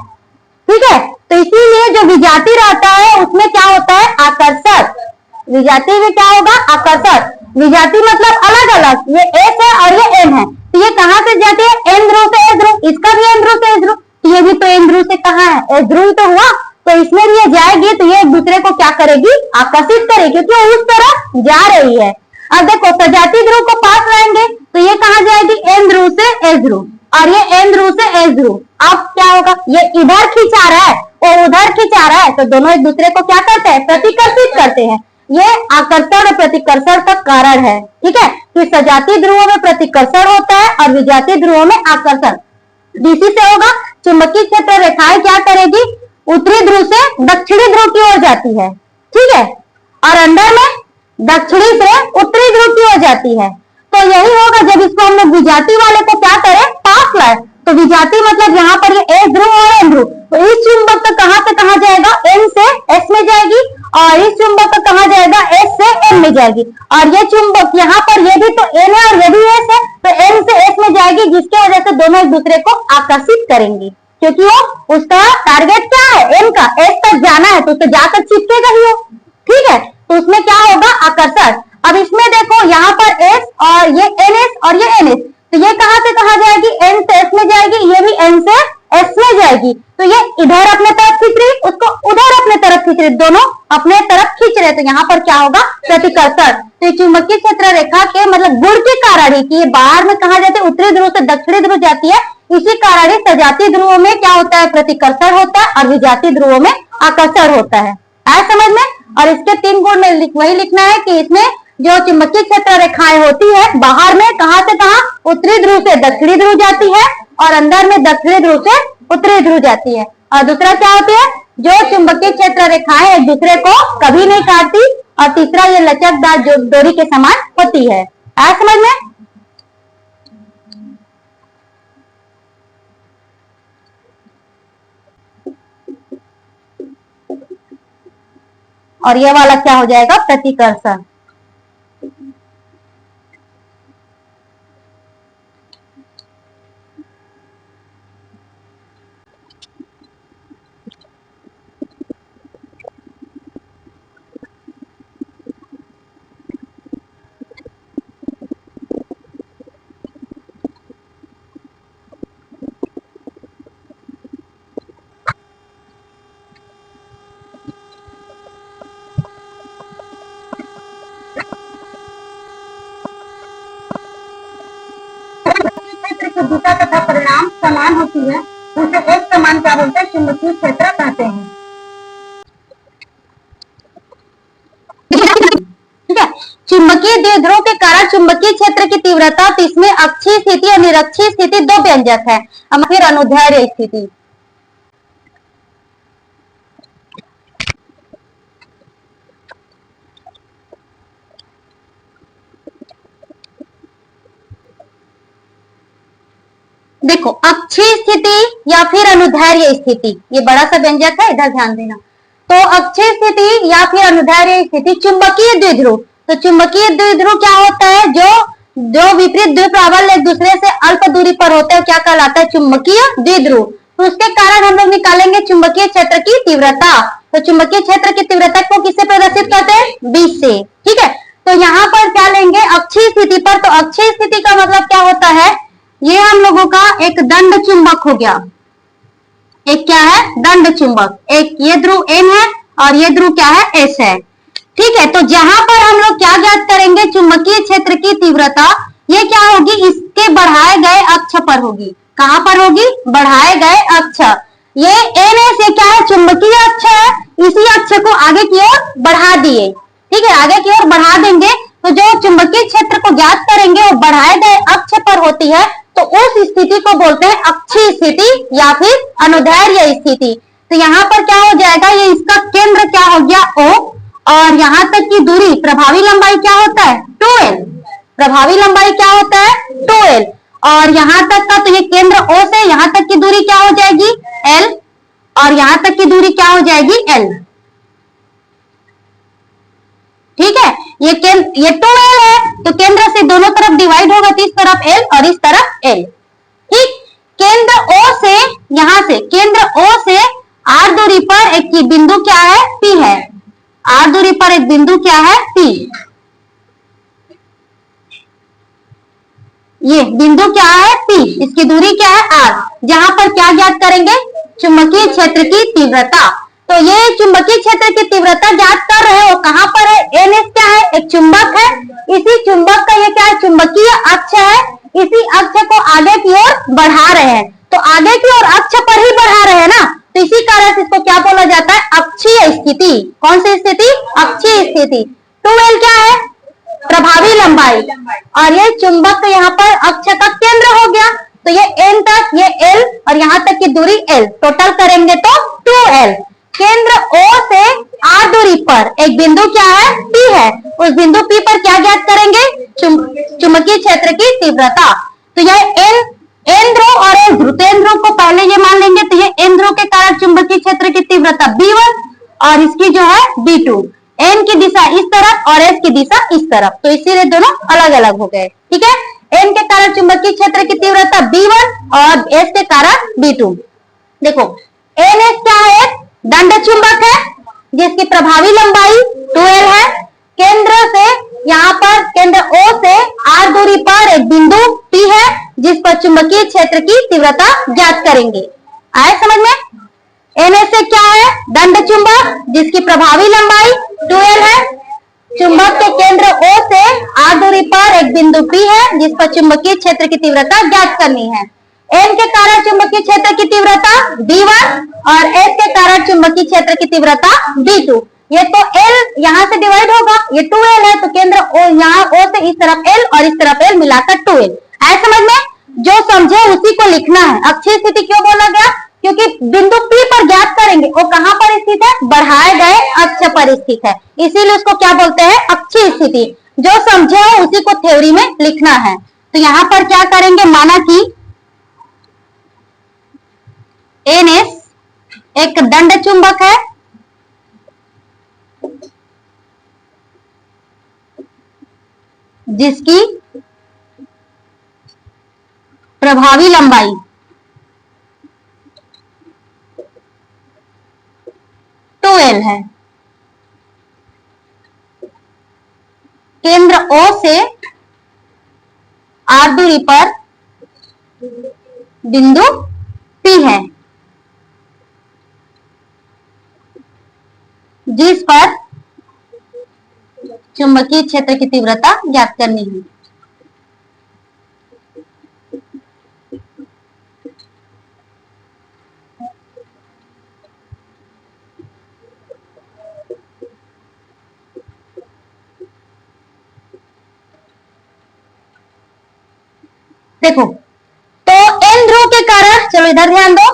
ठीक है, तो इसीलिए जो विजातीय रहता है उसमें क्या होता है, आकर्षक। विजातीय में क्या होगा, आकर्षक। विजातीय मतलब अलग अलग, ये S है और ये N है, तो ये कहां से जाती है, N ध्रुव से S ध्रुव, इसका भी N ध्रुव से S ध्रुव, तो ये भी तो N ध्रुव से कहा है, S ध्रुव तो हुआ। तो इसमें भी ये जाएगी तो ये एक दूसरे को क्या करेगी, आकर्षित करेगी, क्योंकि वो उस तरफ जा रही है। अब देखो सजातीय ध्रुव को पास लाएंगे तो ये कहां जाएगी, N ध्रुव से S ध्रुव, और ये N ध्रुव से S ध्रुव। अब क्या होगा, ये इधर खिंचा रहा है और उधर खिंचा रहा है, तो दोनों एक दूसरे को क्या करते हैं, प्रतिकर्षित करते हैं। ये आकर्षण और प्रतिकर्षण का कारण है। ठीक है, कि सजातीय ध्रुवों में प्रतिकर्षण होता है और विजातीय ध्रुवों में आकर्षण। डीसी से होगा, चुंबकीय क्षेत्र रेखाएं क्या करेगी, उत्तरी ध्रुव से दक्षिणी ध्रुव की ओर जाती है। ठीक है, और अंदर में दक्षिणी से उत्तरी ध्रुव की ओर जाती है। तो यही होगा जब इसको हम लोग विजातीय वाले को क्या करें, पास लाए। तो विजातीय मतलब यहाँ पर ये S ध्रुव और N ध्रुव, तो इस चुंबक का कहां से कहा जाएगा, N से S में जाएगी, और इस चुंबक का कहा जाएगा S से N में जाएगी। और ये चुंबक यहाँ पर ये भी तो N है और ये भी S है, तो N से S में जाएगी, जिसकी वजह से दोनों एक दूसरे को आकर्षित करेंगी, क्योंकि वो उसका टारगेट क्या है, N का, S तक जाना है, तो उसको जाकर चिपकेगा ही वो। ठीक है, तो उसमें क्या होगा, आकर्षण। अब इसमें देखो यहाँ पर S और ये NS और ये NS, तो ये कहां से कहा जाएगी, N से S में जाएगी, ये भी N से S में जाएगी। तो ये इधर अपने तरफ खींच रही, उसको उधर अपने तरफ खींच रही, दोनों अपने तरफ खींच रहे, तो यहाँ पर क्या होगा, प्रतिकर्षण। तो ये चुंबकीय क्षेत्र रेखा के मतलब गुण के कारण ही कि ये बाहर में कहा जाता है उत्तरी ध्रुव से दक्षिणी ध्रुव जाती है, इसी कारण ही सजातीय ध्रुवों में क्या होता है, प्रतिकर्षण होता है, और विजातीय ध्रुवों में आकर्षण होता है। आया समझ में। और इसके 3 गुण में वही लिखना है कि इसमें जो चुंबकीय क्षेत्र रेखाएं होती है बाहर में कहां से कहां, उत्तरी ध्रुव से दक्षिणी ध्रुव जाती है, और अंदर में दक्षिणी ध्रुव से उत्तरी ध्रुव जाती है। और दूसरा क्या होती है, जो चुंबकीय क्षेत्र रेखाएं एक दूसरे को कभी नहीं काटती, और तीसरा ये लचकदार डोरी के समान होती है। आया समझ में। और ये वाला क्या हो जाएगा, प्रतिकर्षण। दिशा तथा परिणाम समान होती है, उसे एक समान क्या बोलते हैं, चुंबकीय क्षेत्र कहते हैं। ठीक है, चुंबकीय द्विध्रुव के कारण चुंबकीय क्षेत्र की तीव्रता, तो इसमें अक्षीय स्थिति और निरक्षीय स्थिति 2 व्यंजक है। अब फिर अनुदैर्ध्य स्थिति। देखो, अक्षीय स्थिति या फिर अनुदैर्ध्य स्थिति, ये बड़ा सा व्यंजक है, इधर ध्यान देना। तो अक्षीय स्थिति या फिर अनुदैर्ध्य स्थिति चुंबकीय द्विध्रुव। तो चुंबकीय द्विध्रुव क्या होता है, जो विपरीत द्विप्राबल्य एक दूसरे से अल्प दूरी पर होते हैं, क्या कहलाता है, चुंबकीय द्विध्रुव। तो उसके कारण हम लोग निकालेंगे चुंबकीय क्षेत्र की तीव्रता। तो चुंबकीय क्षेत्र की तीव्रता को किससे प्रदर्शित करते हैं? B से। ठीक है, तो यहाँ पर क्या लेंगे? अक्षीय स्थिति पर। तो अक्षीय स्थिति का मतलब क्या होता है? ये हम लोगों का एक दंड चुंबक हो गया। एक क्या है? दंड चुंबक। एक ये ध्रुव N है और ये ध्रुव क्या है? S है। ठीक है, तो जहां पर हम लोग क्या ज्ञात करेंगे? चुंबकीय क्षेत्र की तीव्रता ये क्या होगी? इसके बढ़ाए गए अक्ष पर होगी। कहां पर होगी? बढ़ाए गए अक्ष। ये NS क्या है? चुंबकीय अक्ष है। इसी अक्ष को आगे की ओर बढ़ा दिए। ठीक है, आगे की ओर बढ़ा देंगे तो जो चुंबकीय क्षेत्र को ज्ञात करेंगे वो बढ़ाए गए अक्ष पर होती है। तो उस स्थिति को बोलते हैं अक्षीय स्थिति या फिर अनुदैर्ध्य स्थिति। तो यहाँ पर क्या हो जाएगा? ये इसका केंद्र क्या हो गया? O, और यहां तक की दूरी, प्रभावी लंबाई क्या होता है? 2L। प्रभावी लंबाई क्या होता है? 2L। और यहां तक का, तो ये केंद्र O से यहां तक की दूरी क्या हो जाएगी? L, और यहां तक की दूरी क्या हो जाएगी? L। ठीक है, ये 2L है, तो केंद्र से दोनों तरफ डिवाइड होगा, तो इस तरफ L और इस तरफ L। ठीक, केंद्र O से, यहां से केंद्र O से R दूरी पर एक बिंदु क्या है? P है। R दूरी पर एक बिंदु क्या है? P। ये बिंदु क्या है? P। इसकी दूरी क्या है? R। जहां पर क्या ज्ञात करेंगे? चुंबकीय क्षेत्र की तीव्रता। तो ये चुंबकीय क्षेत्र की तीव्रता ज्ञात कर रहे हो, कहां पर है? NS क्या है? एक चुंबक है। इसी चुंबक का ये क्या है? चुंबकीय अक्ष है। इसी अक्ष को आगे की ओर बढ़ा रहे हैं, तो आगे की ओर अक्ष पर ही बढ़ा रहे हैं ना, तो इसी कारण से इसको क्या बोला जाता है? अक्षीय स्थिति। कौन सी स्थिति? अक्षीय स्थिति। 2L क्या है? प्रभावी लंबाई। और ये चुंबक यहाँ पर अक्ष का केंद्र हो गया, तो ये N तक, ये L और यहाँ तक की दूरी L, टोटल करेंगे तो 2L। केंद्र O से R दूरी पर एक बिंदु क्या है? P है। उस बिंदु P पर क्या ज्ञात करेंगे? चुंबकीय क्षेत्र की तीव्रता। तो यह N ध्रुव और S ध्रुव, N ध्रुव को पहले ये मान लेंगे, तो ये N ध्रुव के कारण चुंबकीय क्षेत्र की तीव्रता B1 और इसकी जो है B2। N की दिशा इस तरफ और S की दिशा इस तरफ, तो इसीलिए दोनों अलग अलग हो गए। ठीक है, N के कारण चुंबकीय क्षेत्र की तीव्रता B1 और S के कारण B2। देखो, NS क्या है? दंड चुंबक है जिसकी प्रभावी लंबाई 2L है। केंद्र से यहाँ पर केंद्र O से R दूरी पर एक बिंदु P है जिस पर चुंबकीय क्षेत्र की तीव्रता ज्ञात करेंगे। आए समझ में? NS से क्या है? दंड चुंबक जिसकी प्रभावी लंबाई 2L है। चुंबक के केंद्र O से R दूरी पर एक बिंदु P है जिस पर चुंबकीय क्षेत्र की तीव्रता ज्ञात करनी है। N के कारण चुंबकीय क्षेत्र की तीव्रता B1 और S के कारण चुंबकीय क्षेत्र की तीव्रता B2। ये तो L यहाँ से डिवाइड होगा, ये 2L है, तो केंद्र O, यहाँ O से इस तरफ L और इस तरफ L मिलाकर 2L। आए समझ में? जो समझे उसी को लिखना है। अक्षीय स्थिति क्यों बोला गया? क्योंकि बिंदु P पर ज्ञात करेंगे, वो कहां पर स्थित है? बढ़ाए गए अक्ष पर स्थित है, इसीलिए उसको क्या बोलते हैं? अक्षीय स्थिति। जो समझे हो उसी को थ्योरी में लिखना है। तो यहाँ पर क्या करेंगे? माना कि NS एक दंड चुंबक है, जिसकी प्रभावी लंबाई 2L है। केंद्र O से R दूरी पर बिंदु P है जिस पर चुंबकीय क्षेत्र की तीव्रता ज्ञात करनी है। देखो, तो N ध्रुव के कारण, चलो इधर ध्यान दो,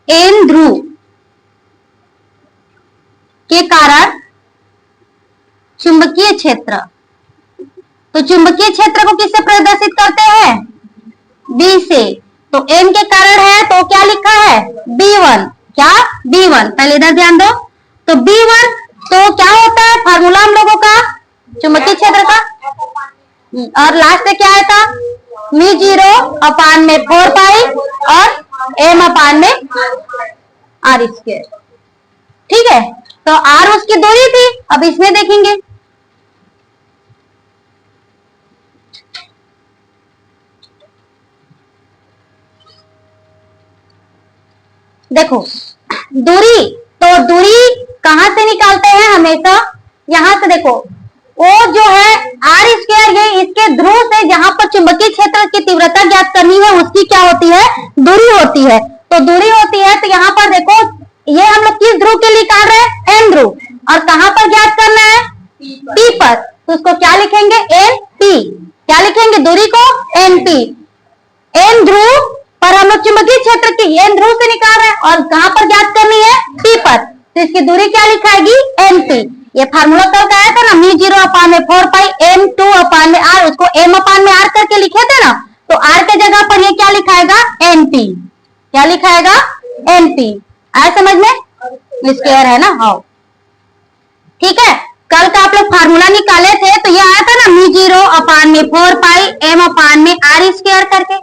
N ध्रुव के कारण चुंबकीय क्षेत्र, तो चुंबकीय क्षेत्र को किससे प्रदर्शित करते हैं? B से। तो N के कारण है तो क्या लिखा है? B1। क्या? B1। पहले इधर ध्यान दो, तो B1 तो क्या होता है फार्मूला हम लोगों का चुंबकीय क्षेत्र का, और लास्ट में क्या आया था? μ0 अपान में 4 पाई और m अपान में r स्क्वायर। ठीक है, तो आर उसकी दूरी थी। अब इसमें देखेंगे, देखो दूरी, तो दूरी कहां से निकालते हैं हमेशा, यहां से देखो, ओ जो है आर स्क्वायर, ये इसके ध्रुव से जहां पर चुंबकीय क्षेत्र की तीव्रता ज्ञात करनी है उसकी क्या होती है, दूरी होती है। तो दूरी होती है, तो यहाँ पर देखो ये हम लोग किस ध्रुव के लिए निकाल रहे हैं, एन ध्रुव, और कहां पर ज्ञात करना है, पी पर। तो उसको क्या लिखेंगे, एन पी। क्या लिखेंगे, दूरी को एन पी। एन ध्रुव पर हम लोग चुंबकीय क्षेत्र की एन ध्रुव से निकाल रहे हैं और कहां पर ज्ञात करनी है, पी पर। तो इसकी दूरी क्या लिखाएगी, एन पी। ये फार्मूला कल का आया था ना, म्यू 0/4 m2/r, उसको m/r करके लिखे थे ना, तो r के जगह पर ये क्या लिखाएगा, एन पी। क्या लिखाएगा, एन पी। आया समझ में, स्क्वायर है ना, हाँ ठीक है। कल का आप लोग फार्मूला निकाले थे, तो ये आया था ना म्यू 0/4 m/r स्क्वायर करके।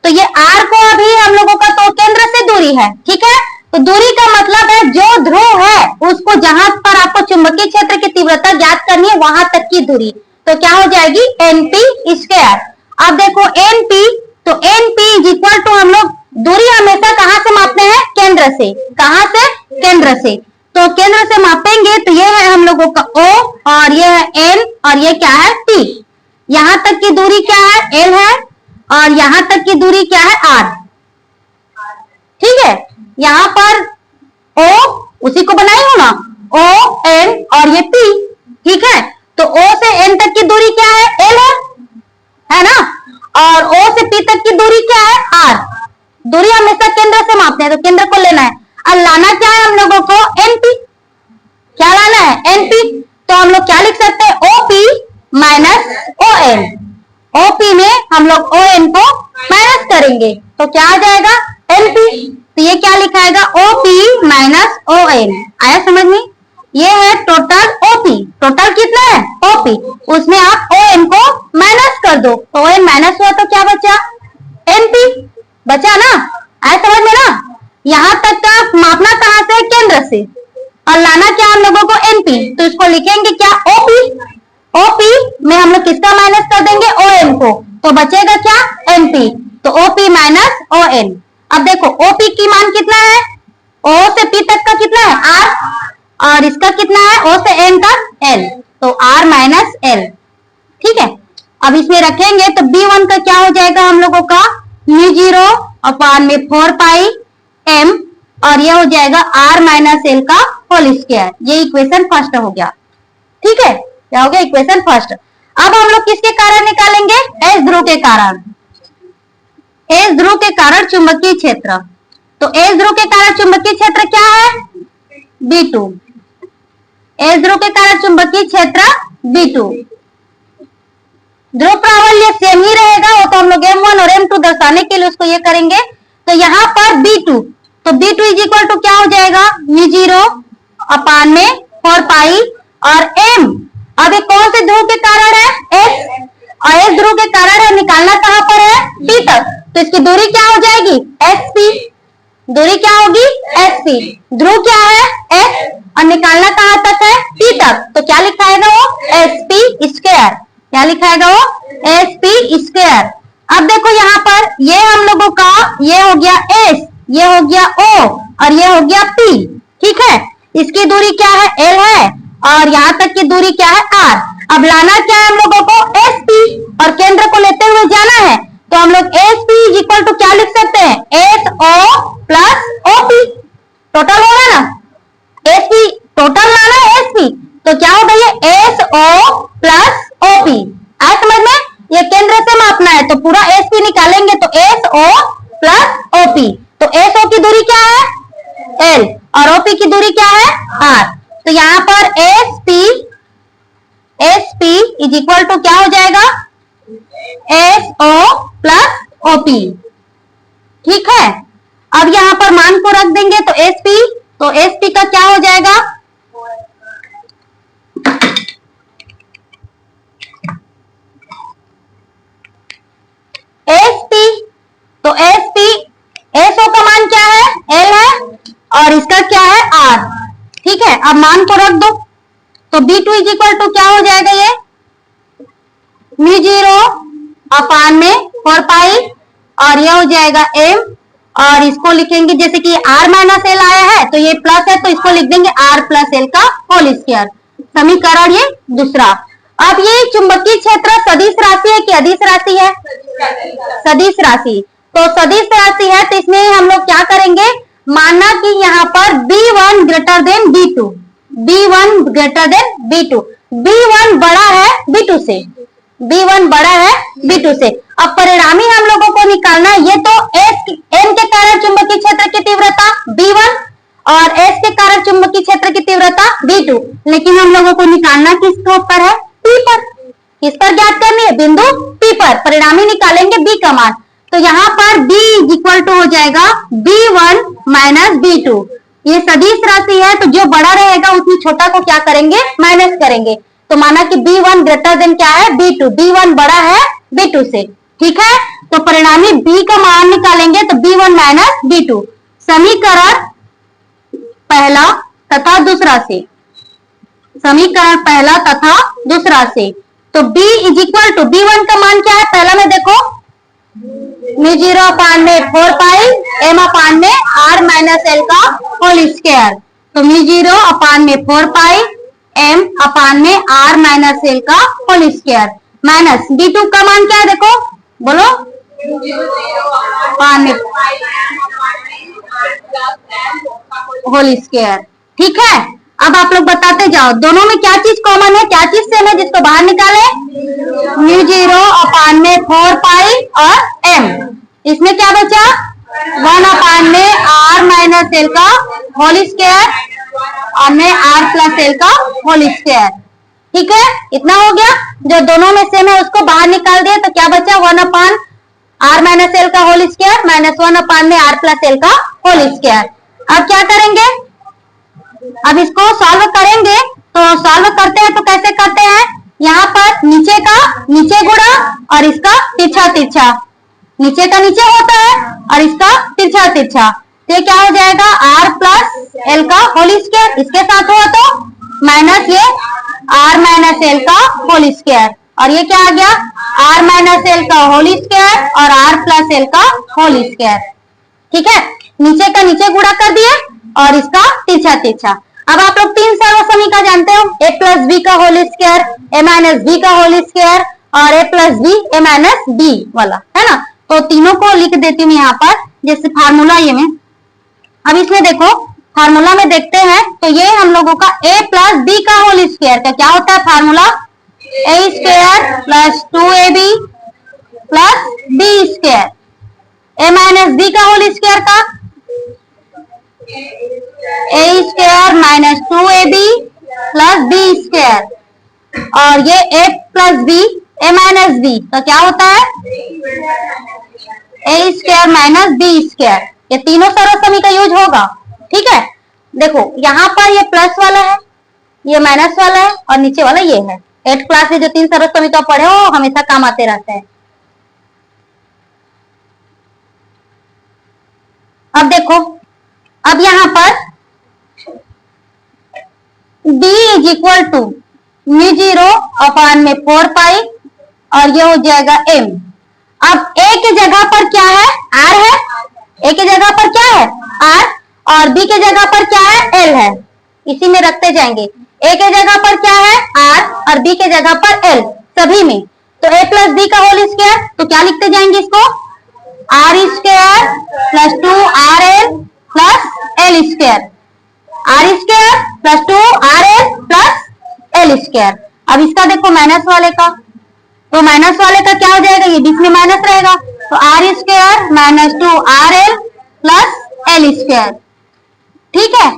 तो ये r को अभी हम लोगों का तो केंद्र से दूरी है, ठीक है। तो दूरी का मतलब है जो ध्रुव है उसको जहां पर आपको चुंबकीय क्षेत्र की तीव्रता ज्ञात करनी है वहां तक की दूरी, तो क्या हो जाएगी, एनपी स्क्वायर। अब देखो एनपी, तो एनपी इज इक्वल टू, हम लोग दूरी हमेशा कहां से मापते हैं, केंद्र से। कहां से, केंद्र से। तो केंद्र से मापेंगे तो ये है हम लोगों का O, और ये है N, और ये क्या है, P। यहां तक की दूरी क्या है, L है, और यहां तक की दूरी क्या है, R। ठीक है, यहां पर O उसी को बनाई हो ना, O, N और ये P, ठीक है। तो O से N तक की दूरी क्या है, L है ना, और O से P तक की दूरी क्या है, R। दूरी हमेशा केंद्र से मापते हैं, तो केंद्र को लेना है। और लाना क्या है हम लोगों को, NP। क्या लाना है, NP। तो हम लोग क्या लिख सकते हैं, OP माइनस ON। OP में हम लोग ON को माइनस करेंगे तो क्या आ जाएगा, NP। तो ये क्या लिखाएगा, OP माइनस ON। आया समझ में, ये है टोटल OP। टोटल कितना है, OP, उसमें आप ON को माइनस कर दो, तो ON माइनस हुआ तो क्या बचा, NP बचा ना। आया समझ में ना। यहां तक का मापना कहां से, केंद्र से, और लाना क्या हम लोगों को, NP। तो इसको लिखेंगे क्या, OP। OP में हम लोग किसका माइनस कर देंगे, ON को, तो बचेगा क्या, NP। तो OP माइनस ON। अब देखो OP की मान कितना है, O से P तक का कितना है, R, और इसका कितना है, O से N तक L, तो R माइनस L। ठीक है, अब इसमें रखेंगे तो B1 का क्या हो जाएगा हम लोगों का, म्यू 0/4 पाई m, और यह हो जाएगा R माइनस L का होल स्क्वायर। ये इक्वेशन फर्स्ट हो गया। ठीक है, क्या हो गया, इक्वेशन फर्स्ट। अब हम लोग किसके कारण निकालेंगे, एस ध्रुव के कारण। एस ध्रुव के कारण चुंबकीय क्षेत्र, तो एस ध्रुव के कारण चुंबकीय क्षेत्र क्या है, B2। एस ध्रुव के कारण चुंबकीय क्षेत्र B2। ध्रुव प्राबल्य सेम ही रहेगा, वो तो हम लोग M1 और M2 दर्शाने के लिए उसको ये करेंगे। तो यहाँ पर B2, तो B2 इज इक्वल टू क्या हो जाएगा, म्यू 0/4 पाई और M। अब ये कौन से ध्रुव के कारण है, S, और S ध्रुव के कारण है, निकालना कहां पर है, P तक। तो इसकी दूरी क्या हो जाएगी, SP। दूरी क्या होगी, SP। ध्रुव क्या है, S, और निकालना कहां तक है, P तक। तो क्या लिखाएगा वो, SP स्क्वायर। क्या लिखाएगा वो, SP स्क्वायर। अब देखो यहाँ पर ये हम लोगों का ये हो गया S, ये हो गया O, और ये हो गया P। ठीक है, इसकी दूरी क्या है, L है, और यहाँ तक की दूरी क्या है, R। अब लाना क्या है हम लोगों को, SP, और केंद्र को लेते हुए जाना है, तो हम लोग SP इज इक्वल टू क्या लिख सकते हैं, SO प्लस OP। टोटल होगा ना, SP टोटल लाना है SP, तो क्या होगा ये SO प्लस OP। आया समझ में, ये केंद्र से मापना है, तो पूरा SP निकालेंगे तो SO प्लस OP। तो SO की दूरी क्या है, L, और OP की दूरी क्या है, R। तो यहाँ पर SP इज इक्वल टू क्या हो जाएगा, SO प्लस OP। ठीक है, अब यहाँ पर मान को रख देंगे तो SP का क्या हो जाएगा, तो SO का मान क्या है, L है, और इसका क्या है, R। अब मान को रख दो, तो B2 इज इक्वल टू क्या हो जाएगा, ये μ0 अपान में 4 पाई, और यह हो जाएगा m, और इसको लिखेंगे जैसे कि r माइनस एल आया है तो ये प्लस है तो इसको लिख देंगे r प्लस एल का होल स्क्वायर, समीकरण ये दूसरा। अब ये चुंबकीय क्षेत्र सदिश राशि है कि अदिश राशि है, सदिश राशि, तो सदिश राशि है तो इसमें हम लोग क्या करेंगे, माना कि यहाँ पर B1 greater than B2, B1 greater than B2, B1 बड़ा है B2 से, B1 बड़ा है B2 से। अब परिणामी हम लोगों को निकालना है, ये तो M के कारण चुंबकीय क्षेत्र की तीव्रता B1 और S के कारण चुंबकीय क्षेत्र की तीव्रता B2, लेकिन हम लोगों को निकालना किसके ऊपर है, P पर। किस पर ज्ञात करनी है, बिंदु P पर। परिणामी निकालेंगे B का मान, तो यहाँ पर B इक्वल टू हो जाएगा B1 माइनस B2। ये सदिश राशि है तो जो बड़ा रहेगा उसमें छोटा को क्या करेंगे, माइनस करेंगे। तो माना कि B1 ग्रेटर देन क्या है, B2, B1 बड़ा है B2 से, ठीक है। तो परिणामी B का मान निकालेंगे तो B1 माइनस B2, समीकरण पहला तथा दूसरा से, समीकरण पहला तथा दूसरा से। तो B is equal to B1 का मान क्या है, पहला में देखो μ0 अपान में 4 पाई m अपान में r माइनस एल का होल स्क्वायर, तो μ0 अपान में 4 पाई m अपान में r माइनस एल का होल स्क्वायर, माइनस B2 का मान क्या है, देखो बोलो, अपान में होल स्क्वायर, ठीक है। अब आप लोग बताते जाओ दोनों में क्या चीज कॉमन है, क्या चीज सेम है, जिसको बाहर निकाले, μ0 अपान में 4 पाई और m, इसमें क्या बचा 1 अपान में r माइनस एल का होल स्क्वायर और में r प्लस एल का होल स्क्वायर, ठीक है। इतना हो गया, जो दोनों में सेम है उसको बाहर निकाल दिया तो क्या बचा 1 अपान r माइनस एल का होल स्क्वायर माइनस 1 अपान में r प्लस एल का होल स्क्वायर। अब क्या करेंगे, अब इसको सॉल्व करेंगे, तो सॉल्व करते हैं तो कैसे करते हैं, यहाँ पर नीचे का नीचे गुणा और इसका तिरछा तिरछा, नीचे का नीचे होता है और इसका तिरछा तिरछा, तो ये क्या हो जाएगा r प्लस एल का होल स्क्वायर, इसके साथ हुआ तो माइनस ये r माइनस एल का होल स्क्वायर, और ये क्या आ गया r माइनस एल का होल स्क्वायर और r प्लस एल का होल स्क्वायर, ठीक है। नीचे का नीचे गुणा कर दिए और इसका तिरछा तिरछा। अब आप लोग तीन सर्वसमीका जानते हो, a प्लस बी का whole square, a minus B का होल स्क्वायर और a plus B a minus B वाला, है ना। तो तीनों को लिख देती हूँ यहाँ पर, जैसे फार्मूला ये में। अब इसमें देखो फार्मूला में देखते हैं तो ये हम लोगों का a प्लस बी का होल स्क्वायर का क्या होता है formula, a square plus 2ab plus b square, a minus B का होल स्क्वायर का a square minus 2ab plus b square, और ये a plus b a minus b का क्या होता है a square minus b square. ये तीनों सर्वसमी का यूज होगा, ठीक है। देखो यहाँ पर ये प्लस वाला है, ये माइनस वाला है और नीचे वाला ये है। 8th क्लास में जो तीन सर्वसमी का पढ़े हो हमेशा काम आते रहते हैं। अब देखो, अब यहाँ पर B इज इक्वल टू μ0 अपान में 4 पाई और ये हो जाएगा m। अब A की जगह पर क्या है, R है, A की जगह पर क्या है R, और B की जगह पर क्या है L है, इसी में रखते जाएंगे। A की जगह पर क्या है R और B की जगह पर L, सभी में। तो A प्लस B का होल स्क्वायर, तो क्या लिखते जाएंगे इसको, R square plus 2RL plus L square, R square plus 2RL plus L square. अब इसका देखो माइनस वाले का, तो माइनस वाले का क्या हो जाएगा, ये बीच में माइनस रहेगा, तो R square minus 2RL plus L square, ठीक है।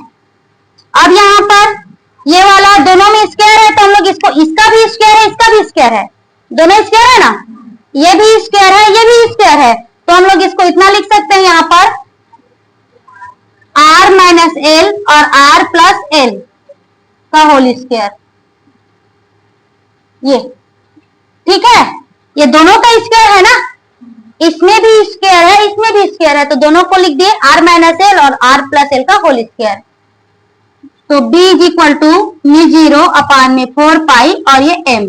अब यहाँ पर ये वाला दोनों में स्क्वायर है तो हम लोग इसको, इसका भी स्क्वायर है इसका भी स्क्वायर है, दोनों स्क्वायर है ना, ये भी स्क्वायर है ये भी स्क्वायर है, तो हम लोग इसको इतना लिख सकते हैं यहाँ पर R माइनस एल और R प्लस एल का होल स्क्वायर, ये ठीक है। ये दोनों का स्क्वायर है ना, इसमें भी स्क्वायर है इसमें भी स्क्वायर है, तो दोनों को लिख दिए R माइनस एल और R प्लस एल का होल स्क्वायर। तो B इज इक्वल टू μ0 अपान में 4 पाई और ये m।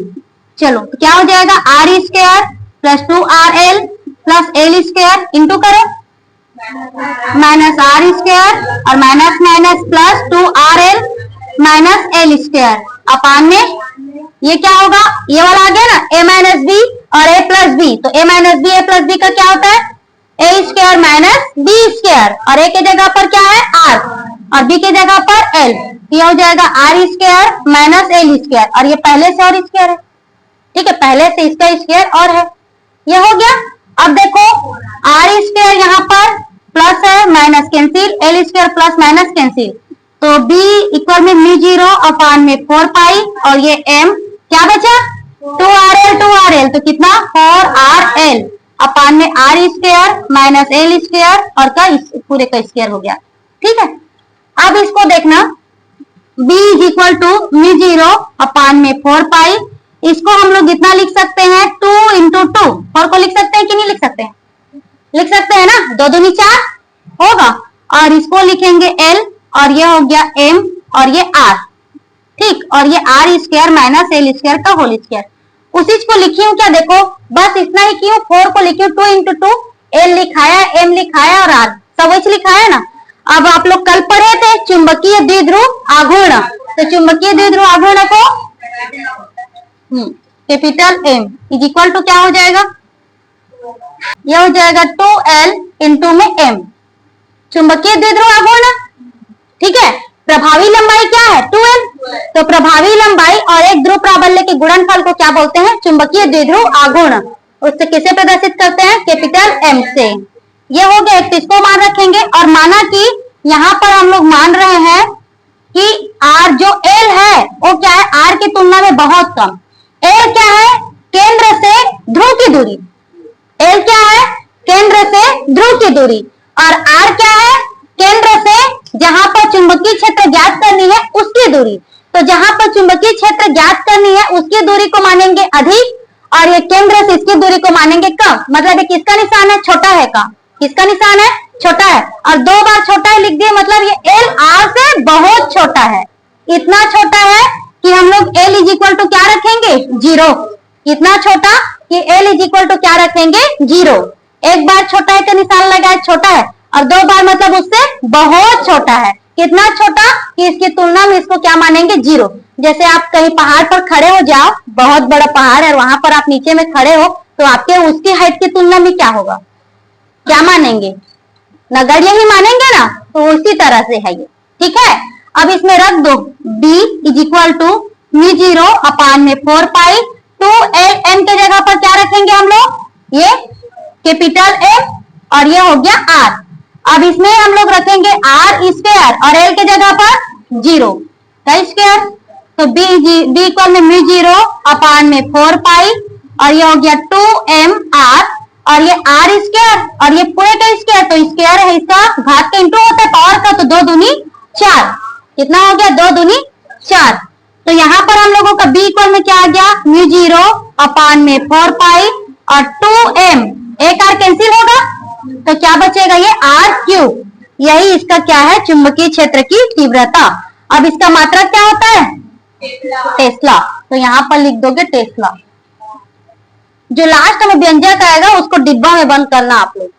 चलो तो क्या हो जाएगा r square plus 2rl plus l square into करो माइनस r स्क्वायर और minus minus plus 2rl minus l square upon में ये क्या होगा, ये वाला आ गया ना a माइनस बी और a प्लस बी, तो a minus B a plus B का क्या होता है a square minus B square, और a के जगह पर क्या है r और b के जगह पर l, ये हो जाएगा r square minus l square, और ये पहले से और स्क्वायर है, ठीक है, पहले से इसका स्क्वायर और है, ये हो गया। अब देखो r स्क्वायर यहाँ पर प्लस है minus cancel, l square plus minus cancel, तो b इक्वल में μ0 अपान में 4 पाई और ये m क्या बचा 2rl तो कितना 4rl अपान में r square minus l square और का पूरे का स्क्वायर हो गया, ठीक है। अब इसको देखना b इज इक्वल टू μ0 अपान में 4 पाई, इसको हम लोग इतना लिख सकते हैं 2 इंटू 2, 4 को लिख सकते हैं कि नहीं लिख सकते हैं, लिख सकते हैं ना, 2 दूनी 4 होगा, और इसको लिखेंगे l और ये हो गया m और ये r, ठीक, और ये r square minus l square का होल स्क्वायर, उसी को लिखी हूँ क्या, देखो बस इतना ही क्यों, 4 को लिखी हूँ 2 इंटू 2, l लिखाया m लिखाया और r सब वही लिखाया ना। अब आप लोग कल पढ़े थे चुंबकीय द्विध्रुव आघूर्ण, तो चुंबकीय द्विध्रुव आघूर्ण को capital M is equal to क्या हो जाएगा, यह हो जाएगा 2l इंटू में m, चुंबकीय द्विध्रुव आघूर्ण, ठीक है। प्रभावी लंबाई क्या है 2l, तो प्रभावी लंबाई और एक ध्रुव प्राबल्य के गुणनफल को क्या बोलते हैं चुंबकीय द्विध्रुव आघूर्ण, उससे किसे प्रदर्शित करते हैं कैपिटल M से। ये हो गया, एक तो इसको मान रखेंगे, और माना कि यहाँ पर हम लोग मान रहे हैं कि R जो L है वो क्या है R की तुलना में बहुत कम, L क्या है केंद्र से ध्रुव की दूरी, L क्या है केंद्र से ध्रुव की दूरी, और R क्या है केंद्र से जहां पर चुंबकीय क्षेत्र ज्ञात करनी है उसकी दूरी, तो जहां पर चुंबकीय क्षेत्र ज्ञात करनी है उसकी दूरी को मानेंगे अधिक, और ये केंद्र से इसकी दूरी को मानेंगे कम, मतलब ये किसका निशान है छोटा है का, किसका निशान है छोटा है, और 2 बार छोटा है लिख दिए, मतलब ये L R से बहुत छोटा है, इतना छोटा है कि हम लोग L इज इक्वल टू क्या रखेंगे 0, इतना छोटा कि L इज इक्वल टू क्या रखेंगे 0, एक बार छोटा है का निशान लगाए छोटा है, और 2 बार मतलब उससे बहुत छोटा है, कितना छोटा कि इसकी तुलना में इसको क्या मानेंगे 0। जैसे आप कहीं पहाड़ पर खड़े हो जाओ, बहुत बड़ा पहाड़ है, वहां पर आप नीचे में खड़े हो, तो आपके उसकी हाइट की तुलना में क्या होगा, क्या मानेंगे नगण्य ही मानेंगे ना, तो उसी तरह से है ये, ठीक है। अब इसमें रख दो b इज इक्वल टू μ0 अपान में 4 पाई 2l m के जगह पर क्या रखेंगे हम लोग ये कैपिटल M, और ये हो गया r। अब इसमें हम लोग रखेंगे r स्क्वायर और l के जगह पर 0 का स्क्वायर, तो b इक्वल में μ0 अपान में 4 पाई और ये हो गया 2m r, और ये r स्क्वायर और ये पूरे का स्क्वायर, तो स्क्वायर है इसका घात का इंटू होता है पावर का, तो 2 दूनी 4, कितना हो गया 2 दूनी 4, तो यहाँ पर हम लोगों का b इक्वल में क्या आ गया μ0 अपान में 4 पाई और 2m, एक r कैंसिल होगा तो क्या बचेगा ये r क्यूब, यही इसका क्या है चुंबकीय क्षेत्र की तीव्रता। अब इसका मात्रक क्या होता है टेस्ला, तो यहाँ पर लिख दोगे टेस्ला। जो लास्ट में व्यंजक आएगा उसको डिब्बा में बंद करना आप लोग।